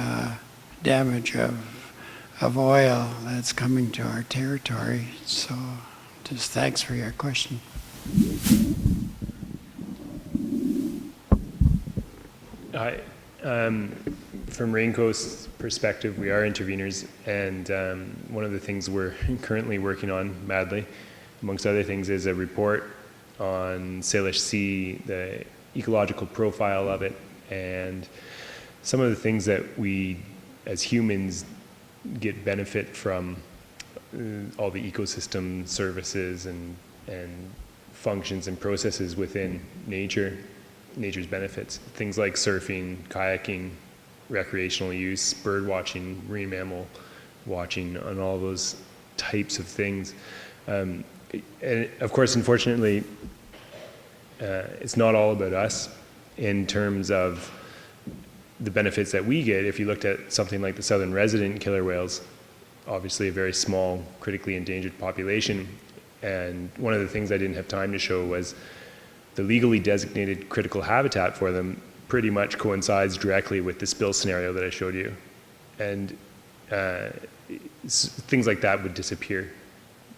damage of oil that's coming to our territory. So just thanks for your question. Hi. From Raincoast's perspective, we are interveners, and one of the things we're currently working on madly, amongst other things, is a report on Salish Sea, the ecological profile of it, and some of the things that we, as humans, get benefit from all the ecosystem services and functions and processes within nature's benefits. Things like surfing, kayaking, recreational use, bird watching, marine mammal watching, and all those types of things. And of course, unfortunately, it's not all about us in terms of the benefits that we get. If you looked at something like the southern resident killer whales, obviously a very small, critically endangered population, and one of the things I didn't have time to show was the legally designated critical habitat for them pretty much coincides directly with the spill scenario that I showed you. And things like that would disappear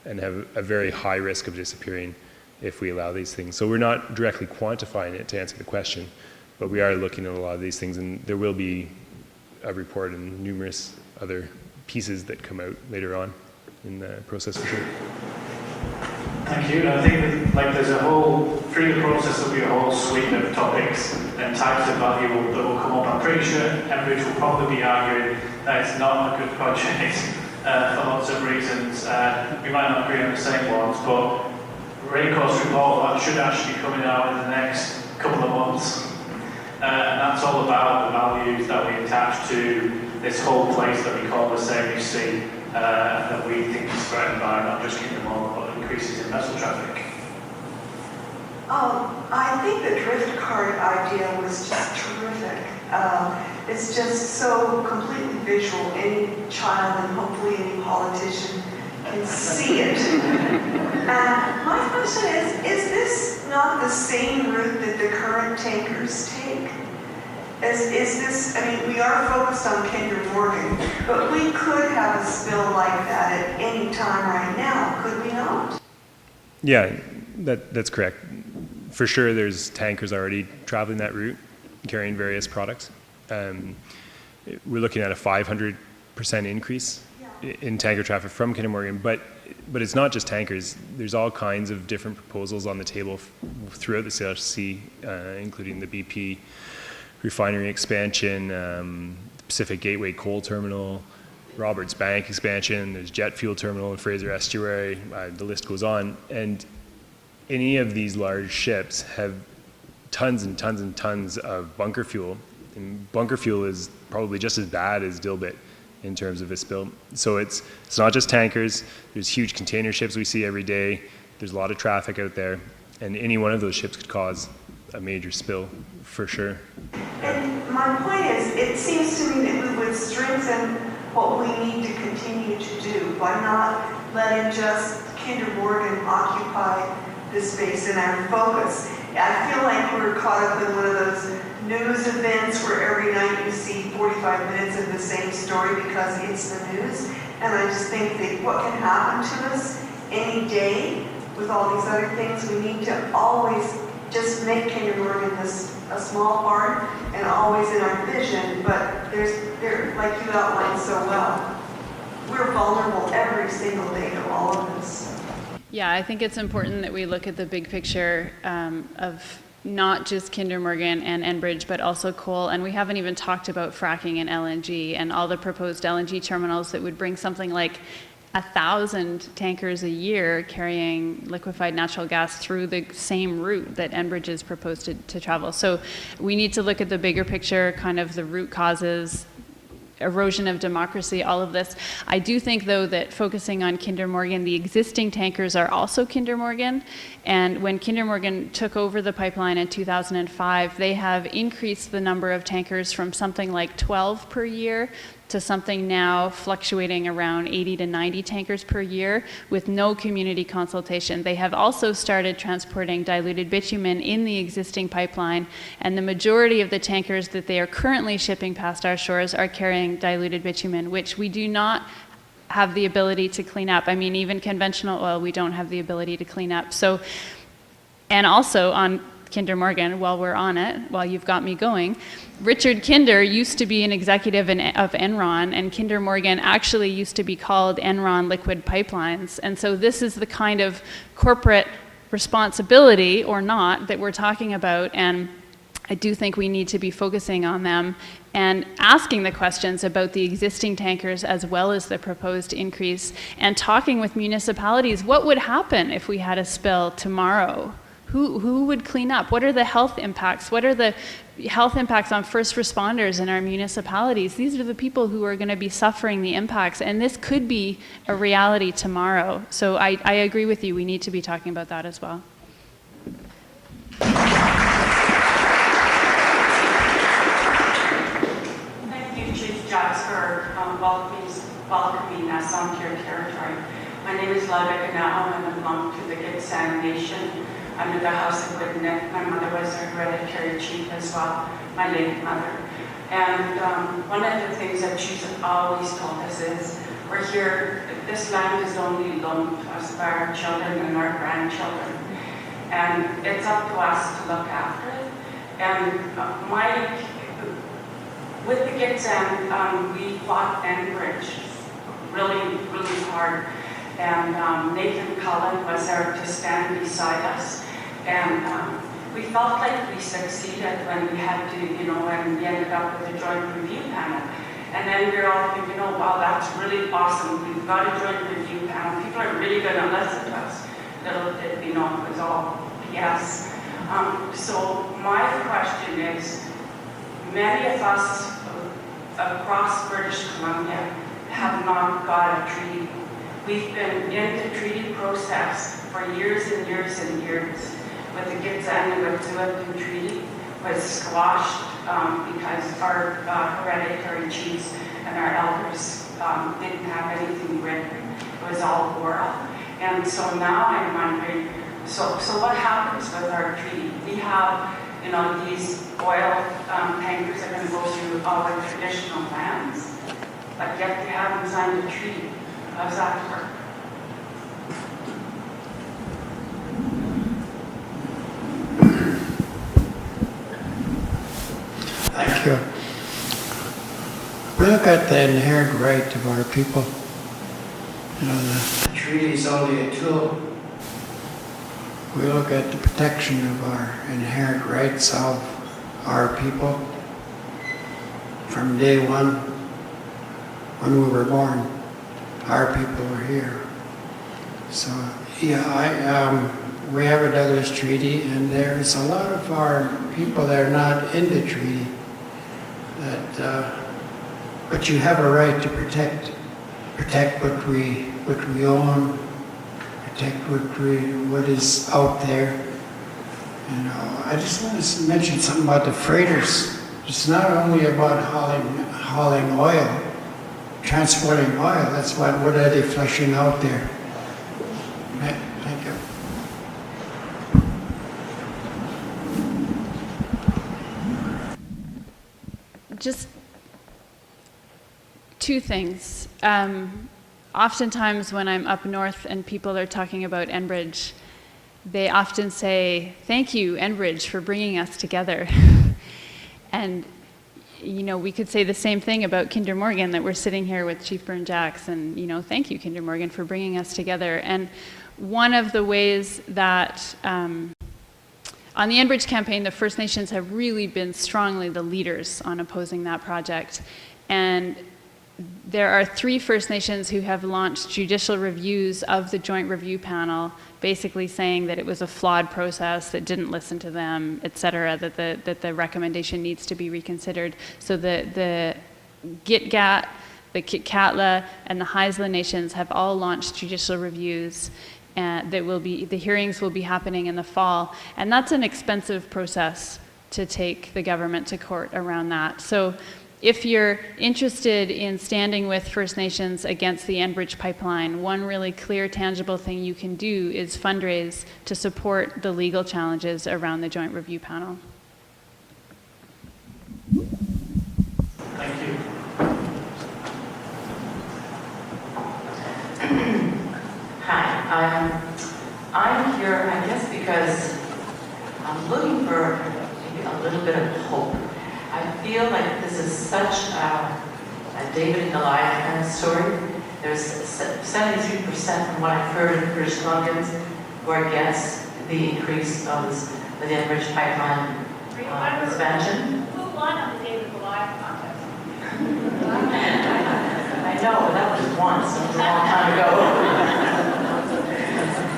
and have a very high risk of disappearing if we allow these things. So we're not directly quantifying it to answer the question, but we are looking at a lot of these things, and there will be a report and numerous other pieces that come out later on in the process for sure. Thank you. And I think that, there's a whole, through the process there'll be a whole suite of topics and types of value that will come up. I'm pretty sure Enbridge will probably be arguing that it's not a good project for lots of reasons. We might not agree on the same ones, but Raincoast report that should actually be coming out in the next couple of months. And that's all about the values that we attach to this whole place that we call the Saanich Sea, that we think is threatened by not just Kinder Morgan, but increases in vessel traffic. I think the drift cart idea was just terrific. It's just so completely visual. Any child and hopefully any politician can see it. My question is this not the same route that the current tankers take? Is this, I mean, we are focused on Kinder Morgan, but we could have a spill like that at any time right now, could we not? Yeah, that's correct. For sure, there's tankers already traveling that route, carrying various products. We're looking at a 500% increase in tanker traffic from Kinder Morgan, but it's not just tankers. There's all kinds of different proposals on the table throughout the Saanich Sea, including the BP refinery expansion, Pacific Gateway coal terminal, Roberts Bank expansion, there's jet fuel terminal in Fraser Estuary, the list goes on. And any of these large ships have tons and tons and tons of bunker fuel. And bunker fuel is probably just as bad as dilbit in terms of a spill. So it's not just tankers, there's huge container ships we see every day, there's a lot of traffic out there, and any one of those ships could cause a major spill, for sure. And my point is, it seems to me that we would strengthen what we need to continue to do by not letting just Kinder Morgan occupy the space in our focus. I feel like we're caught up in one of those news events where every night you see 45 minutes of the same story because it's the news. And I just think that what can happen to us any day with all these other things, we need to always just make Kinder Morgan a small part and always in our vision, but there, like you outlined so well, we're vulnerable every single day to all of this. Yeah, I think it's important that we look at the big picture of not just Kinder Morgan and Enbridge, but also coal. And we haven't even talked about fracking and LNG and all the proposed LNG terminals that would bring something like 1,000 tankers a year carrying liquefied natural gas through the same route that Enbridge has proposed to travel. So we need to look at the bigger picture, kind of the root causes, erosion of democracy, all of this. I do think, though, that focusing on Kinder Morgan, the existing tankers are also Kinder Morgan. And when Kinder Morgan took over the pipeline in 2005, they have increased the number of tankers from something like 12 per year to something now fluctuating around 80 to 90 tankers per year with no community consultation. They have also started transporting diluted bitumen in the existing pipeline, and the majority of the tankers that they are currently shipping past our shores are carrying diluted bitumen, which we do not have the ability to clean up. I mean, even conventional oil, we don't have the ability to clean up. So, and also on Kinder Morgan, while we're on it, while you've got me going, Richard Kinder used to be an executive of Enron, and Kinder Morgan actually used to be called Enron Liquid Pipelines. And so this is the kind of corporate responsibility, or not, that we're talking about, and I do think we need to be focusing on them and asking the questions about the existing tankers as well as the proposed increase, and talking with municipalities. What would happen if we had a spill tomorrow? Who would clean up? What are the health impacts? What are the health impacts on first responders in our municipalities? These are the people who are going to be suffering the impacts, and this could be a reality tomorrow. So I agree with you. We need to be talking about that as well. Thank you, Chief Jacks, for welcoming us onto your territory. My name is Ludwig Anao, and I belong to the Dixon Nation under the House of Winnett. My mother was a hereditary chief as well, my late mother. And one of the things that she's always told us is, we're here, this land is only loaned to us by our children and our grandchildren. And it's up to us to look after it. And with the Gitxan, we fought Enbridge really, really hard. And Nathan Cullen was there to stand beside us. And we felt like we succeeded when we had to, and we ended up with a joint review panel. And then we're all thinking, oh, wow, that's really awesome. We've got a joint review panel. People are really going to listen to us. Little did we know it was all BS. So my question is, many of us across British Columbia have not got a treaty. We've been in the treaty process for years and years and years. With the Gitxan and with Tsawout treaty was squashed because our hereditary chiefs and our elders didn't have anything written. It was all oral. And so now I'm wondering, so what happens with our treaty? We have, you know, these oil tankers are going to go through all the traditional lands, but yet they haven't signed a treaty. How's that work? Thank you. We look at the inherent right of our people. You know, the treaty is only a tool. We look at the protection of our inherent rights of our people from day one when we were born. Our people were here. So, yeah, we have a Douglas Treaty, and there's a lot of our people that are not in the treaty. But you have a right to protect what we own, protect what is out there. You know, I just want to mention something about the freighters. It's not only about hauling oil, transporting oil. That's what are they flushing out there? Thank you. Just two things. Oftentimes when I'm up north and people are talking about Enbridge, they often say, "Thank you, Enbridge, for bringing us together." And, you know, we could say the same thing about Kinder Morgan, that we're sitting here with Chief Vern and, you know, thank you, Kinder Morgan, for bringing us together. And one of the ways that on the Enbridge campaign, the First Nations have really been strongly the leaders on opposing that project. And there are 3 First Nations who have launched judicial reviews of the Joint Review Panel, basically saying that it was a flawed process, that didn't listen to them, et cetera, that the recommendation needs to be reconsidered. So the Gitgat, the Kitkatla, and the Haisla Nations have all launched judicial reviews, and the hearings will be happening in the fall. And that's an expensive process to take the government to court around that. So if you're interested in standing with First Nations against the Enbridge pipeline, one really clear, tangible thing you can do is fundraise to support the legal challenges around the Joint Review Panel. Thank you. Hi, I'm here, I guess, because I'm looking for maybe a little bit of hope. I feel like this is such a David and Goliath kind of story. There's 73% from what I've heard of British Columbians who are against the increase of the Enbridge pipeline expansion. Who won on the David and Goliath contest? I know, but that was once, it was a long time ago.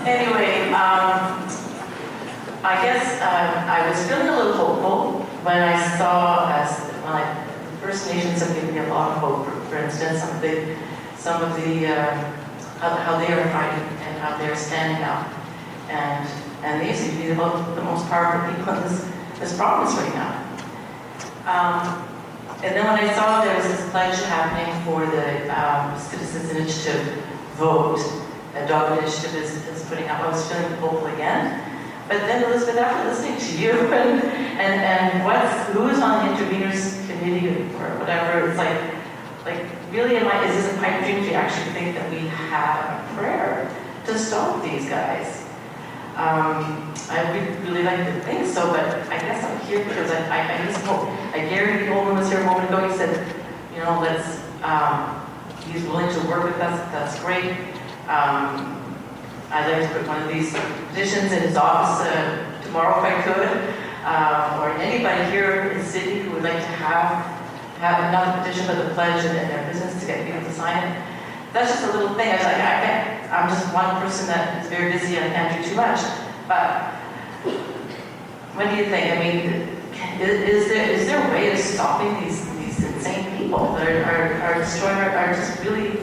Anyway, I guess I was feeling a little hopeful when I saw First Nations have given me a lot of hope. For instance, some of the how they are fighting and how they are standing up, and they seem to be the most powerful people in this province right now. And then when I saw there was this pledge happening for the Citizens Initiative vote, a dog initiative is putting up, I was feeling hopeful again. But then, Elizabeth, after listening to you and who's on the interveners committee or whatever, it's like really, is this a pipe dream to actually think that we have a prayer to stop these guys? I would really like to think so, but I guess I'm here because I just hope. Gary Holman was here a moment ago. He said, you know, he's willing to work with us. That's great. I'd like to put one of these petitions in his office tomorrow if I could, or anybody here in the city who would like to have another petition for the pledge in their business to get people to sign it. That's just a little thing. I'm just one person that is very busy and I can't do too much. But what do you think? I mean, is there a way of stopping these insane people that are destroying are just really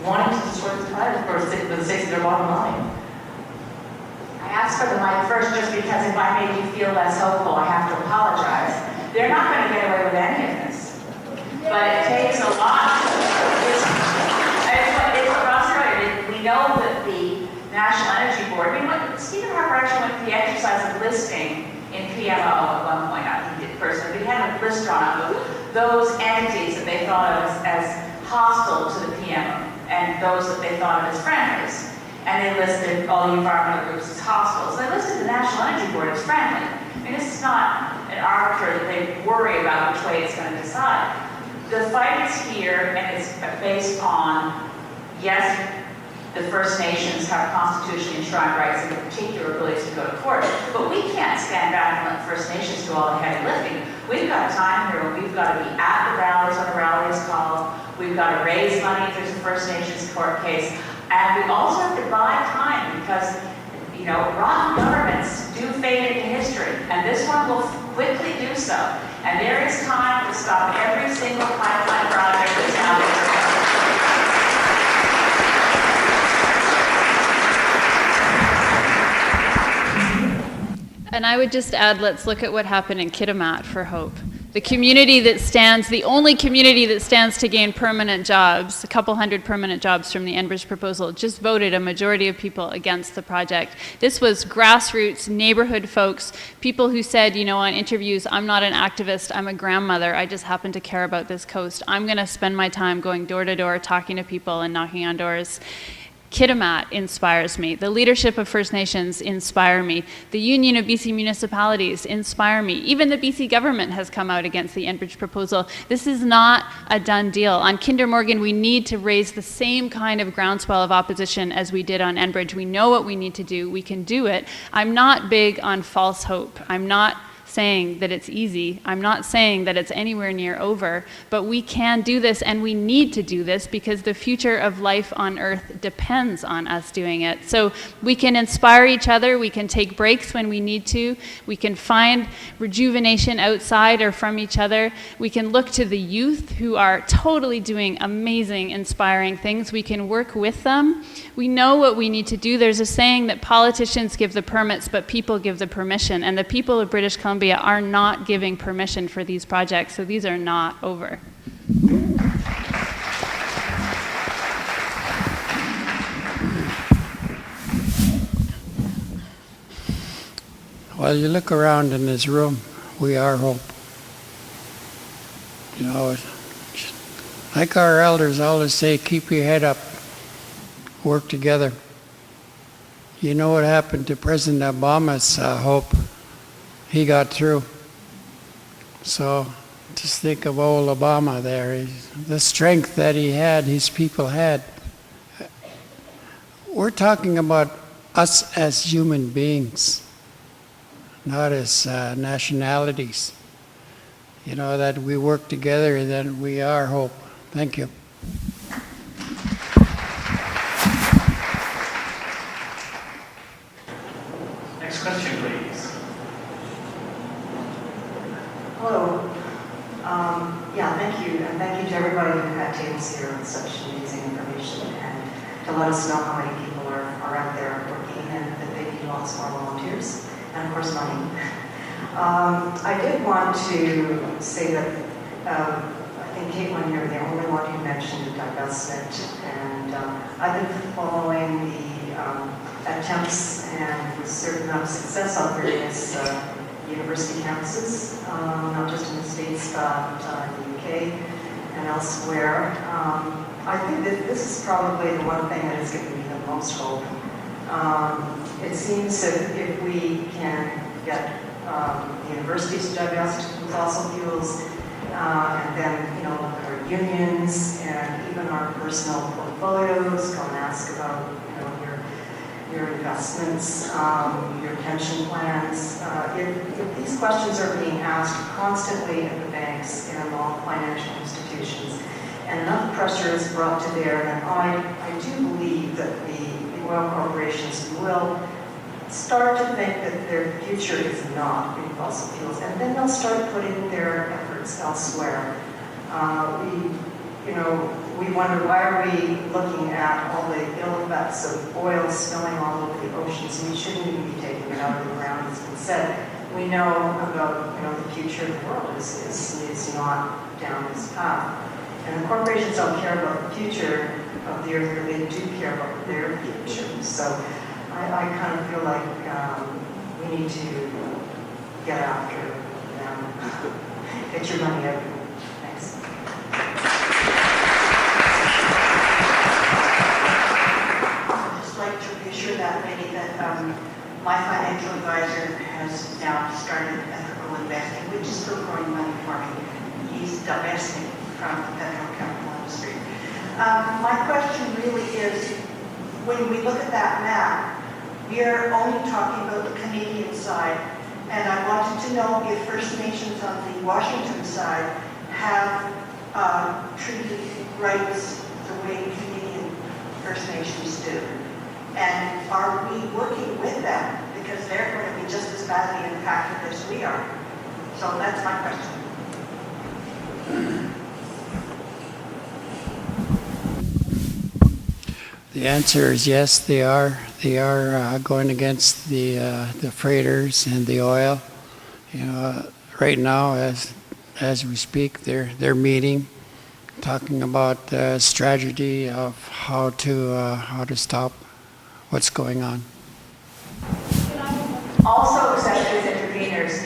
wanting to destroy the planet for the sake of their bottom line? I asked for the mic first just because if I made you feel less hopeful, I have to apologize. They're not going to get away with any of this. But it takes a lot. I Stephen Harper actually went to the exercise of listing in PMO at one point, he did personally, but he had a list drawn up of those entities that they thought of as hostile to the PMO and those that they thought of as friendlies. And they listed all the environmental groups as hostile. So they listed the National Energy Board as friendly. I mean, this is not an arbiter that they worry about which way it's going to decide. The fight is here, and it's based on, yes, the First Nations have constitutionally enshrined rights and particular abilities to go to court, but we can't stand back and let First Nations do all the heavy lifting. We've got time here when we've got to be at the rallies when the rally is called. We've got to raise money if there's a First Nations court case. And we also have to buy time because, you know, rotten governments do fade into history, and this one will quickly do so. And there is time to stop every single pipeline project that's out there. And I would just add, let's look at what happened in Kitimat for hope. The community that stands, the only community that stands to gain permanent jobs, a couple hundred permanent jobs from the Enbridge proposal, just voted a majority of people against the project. This was grassroots, neighborhood folks, people who said, you know, on interviews, I'm not an activist, I'm a grandmother, I just happen to care about this coast. I'm gonna spend my time going door to door, talking to people and knocking on doors. Kitimat inspires me. The leadership of First Nations inspire me. The Union of BC Municipalities inspire me. Even the BC government has come out against the Enbridge proposal. This is not a done deal. On Kinder Morgan, we need to raise the same kind of groundswell of opposition as we did on Enbridge. We know what we need to do. We can do it. I'm not big on false hope. I'm not saying that it's easy. I'm not saying that it's anywhere near over, but we can do this and we need to do this because the future of life on Earth depends on us doing it. So we can inspire each other, we can take breaks when we need to, we can find rejuvenation outside or from each other, we can look to the youth who are totally doing amazing, inspiring things, we can work with them. We know what we need to do. There's a saying that politicians give the permits, but people give the permission, and the people of British Columbia are not giving permission for these projects, so these are not over. Well, you look around in this room, we are hope. You know, like our elders always say, keep your head up, work together. You know what happened to President Obama's hope? He got through. So just think of old Obama there. The strength that he had, his people had. We're talking about us as human beings, not as nationalities. You know, that we work together and that we are hope. Thank you. Next question, please. Hello. Yeah, thank you. And thank you to everybody who had tables here with such amazing information and to let us know how many people are out there working and that they need lots more volunteers and, of course, money. I did want to say that I think Caitlyn here, the only one who mentioned divestment, and I've been following the attempts and with a certain amount of success on various university campuses, not just in the States, but in the UK and elsewhere. I think that this is probably the one thing that has given me the most hope. It seems that if we can get the universities to divest from fossil fuels, and then, you know, look at our unions and even our personal portfolios, come and ask about, you know, your investments, your pension plans. If these questions are being asked constantly at the banks and all financial institutions, and enough pressure is brought to bear, then I do believe that the oil corporations will start to think that their future is not in fossil fuels, and then they'll start putting their efforts elsewhere. We wonder, why are we looking at all the ill effects of oil spilling all over the oceans? We shouldn't even be taking it out of the ground, as been said. We know about, the future of the world is not down this path. And the corporations don't care about the future of the earth, but they do care about their future. So I kind of feel like we need to get after them. Get your money out. Thanks. I'd just like to reassure that lady that my financial advisor has now started ethical investing, which is still growing money for me. He's divesting from the petrochemical industry. My question really is, when we look at that map, we are only talking about the Canadian side, and I wanted to know if First Nations on the Washington side have treaty rights the way Canadian First Nations do. And are we working with them? Because they're going to be just as badly impacted as we are. So that's my question. The answer is yes, they are. They are going against the freighters and the oil. You know, right now, as we speak, they're meeting, talking about the strategy of how to stop what's going on. Also accepted as interveners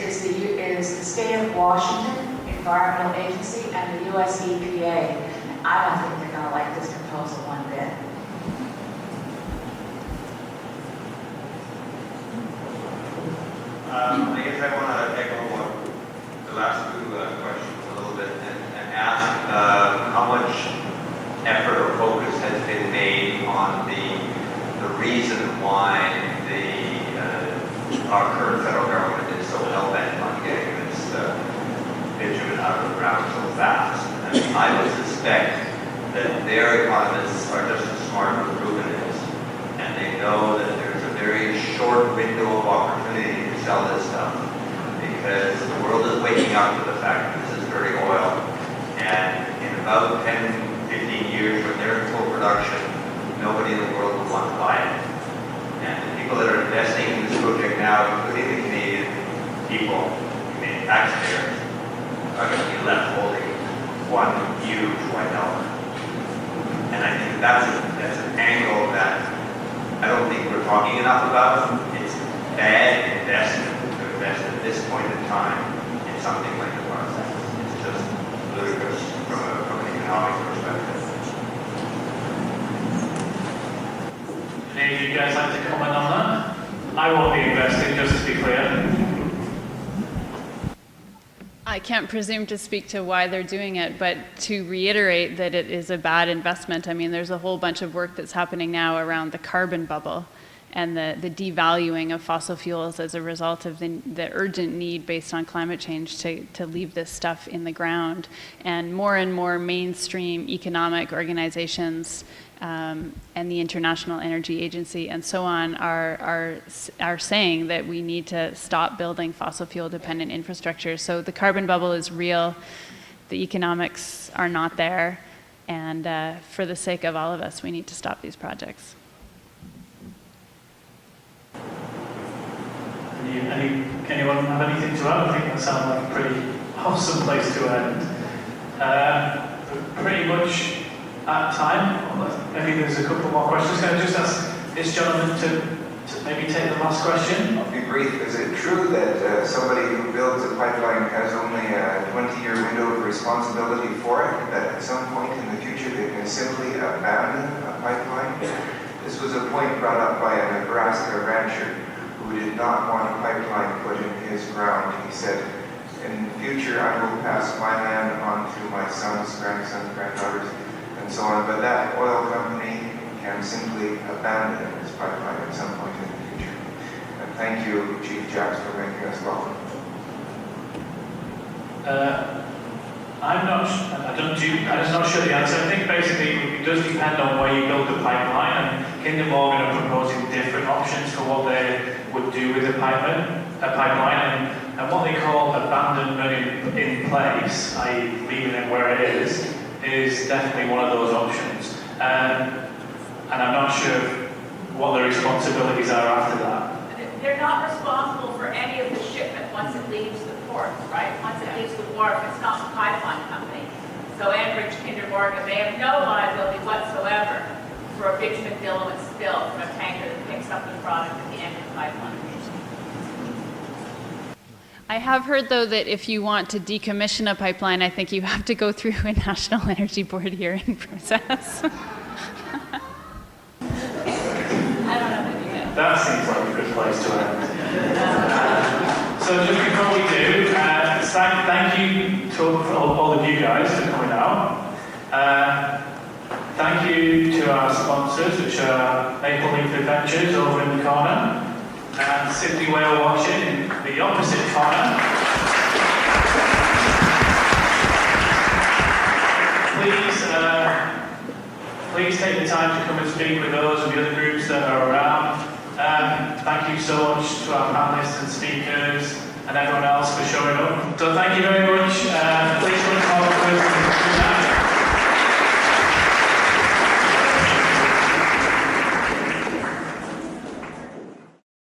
is the state of Washington Environmental Agency and the US EPA. I don't think they're going to like this proposal one bit. I guess I want to echo what the last two questions a little bit and ask how much effort or focus has been made on the reason why our current federal government is so hell-bent on getting this bitumen out of the ground so fast. And I would suspect that their economists are just as smart as Ruben is, and they know that there's a very short window of opportunity to sell this stuff, because the world is waking up to the fact that this is dirty oil, and in about 10, 15 years when they're in full production, nobody in the world will want to buy it. And the people that are investing in this project now, including the Canadian people, Canadian taxpayers, are going to be left holding one huge white elephant. And I think that's an angle that I don't think we're talking enough about. It's bad investment to invest at this point in time in something like the process. It's just ludicrous from an economic perspective. Any of you guys like to comment on that? I won't be investing, just to be clear. I can't presume to speak to why they're doing it, but to reiterate that it is a bad investment. I mean, there's a whole bunch of work that's happening now around the carbon bubble and the devaluing of fossil fuels as a result of the urgent need based on climate change to leave this stuff in the ground. And more mainstream economic organizations and the International Energy Agency and so on are saying that we need to stop building fossil fuel dependent infrastructure. So the carbon bubble is real, the economics are not there, and for the sake of all of us, we need to stop these projects. Anyone have anything to add? I think that sounds like a pretty awesome place to end. Pretty much at time. Maybe there's a couple more questions. Can I just ask this gentleman to maybe take the last question? I'll be brief. Is it true that somebody who builds a pipeline has only a 20-year window of responsibility for it, that at some point in the future they can simply abandon a pipeline? This was a point brought up by a Nebraska rancher who did not want a pipeline put in his ground. He said, in the future I will pass my land on to my sons, grandsons, granddaughters, and so on, but that oil company can simply abandon this pipeline at some point in the future. And thank you, Chief Jacks, for making us welcome. I'm not sure the answer. I think basically it does depend on where you build the pipeline, and Kinder Morgan are proposing different options for what they would do with a pipeline, and what they call abandonment in place, i.e. leaving it where it is definitely one of those options. And I'm not sure what the responsibilities are after that. They're not responsible for any of the shipment once it leaves the port, right? Once it leaves the wharf, it's not the pipeline company. So Enbridge, Kinder Morgan, they have no liability whatsoever for a bitumen filament spill from a tanker that picks mix up the product at the end of the pipeline. I have heard, though, that if you want to decommission a pipeline, I think you have to go through a National Energy Board hearing process. That seems like a good place to end. So just before we do, thank you to all of you guys for coming out. Thank you to our sponsors, which are Maple Leaf Adventures over in the corner, and Simply Whale Watching in the opposite corner. Please take the time to come and speak with those and the other groups that are around. Thank you so much to our panelists and speakers and everyone else for showing up. So thank you very much.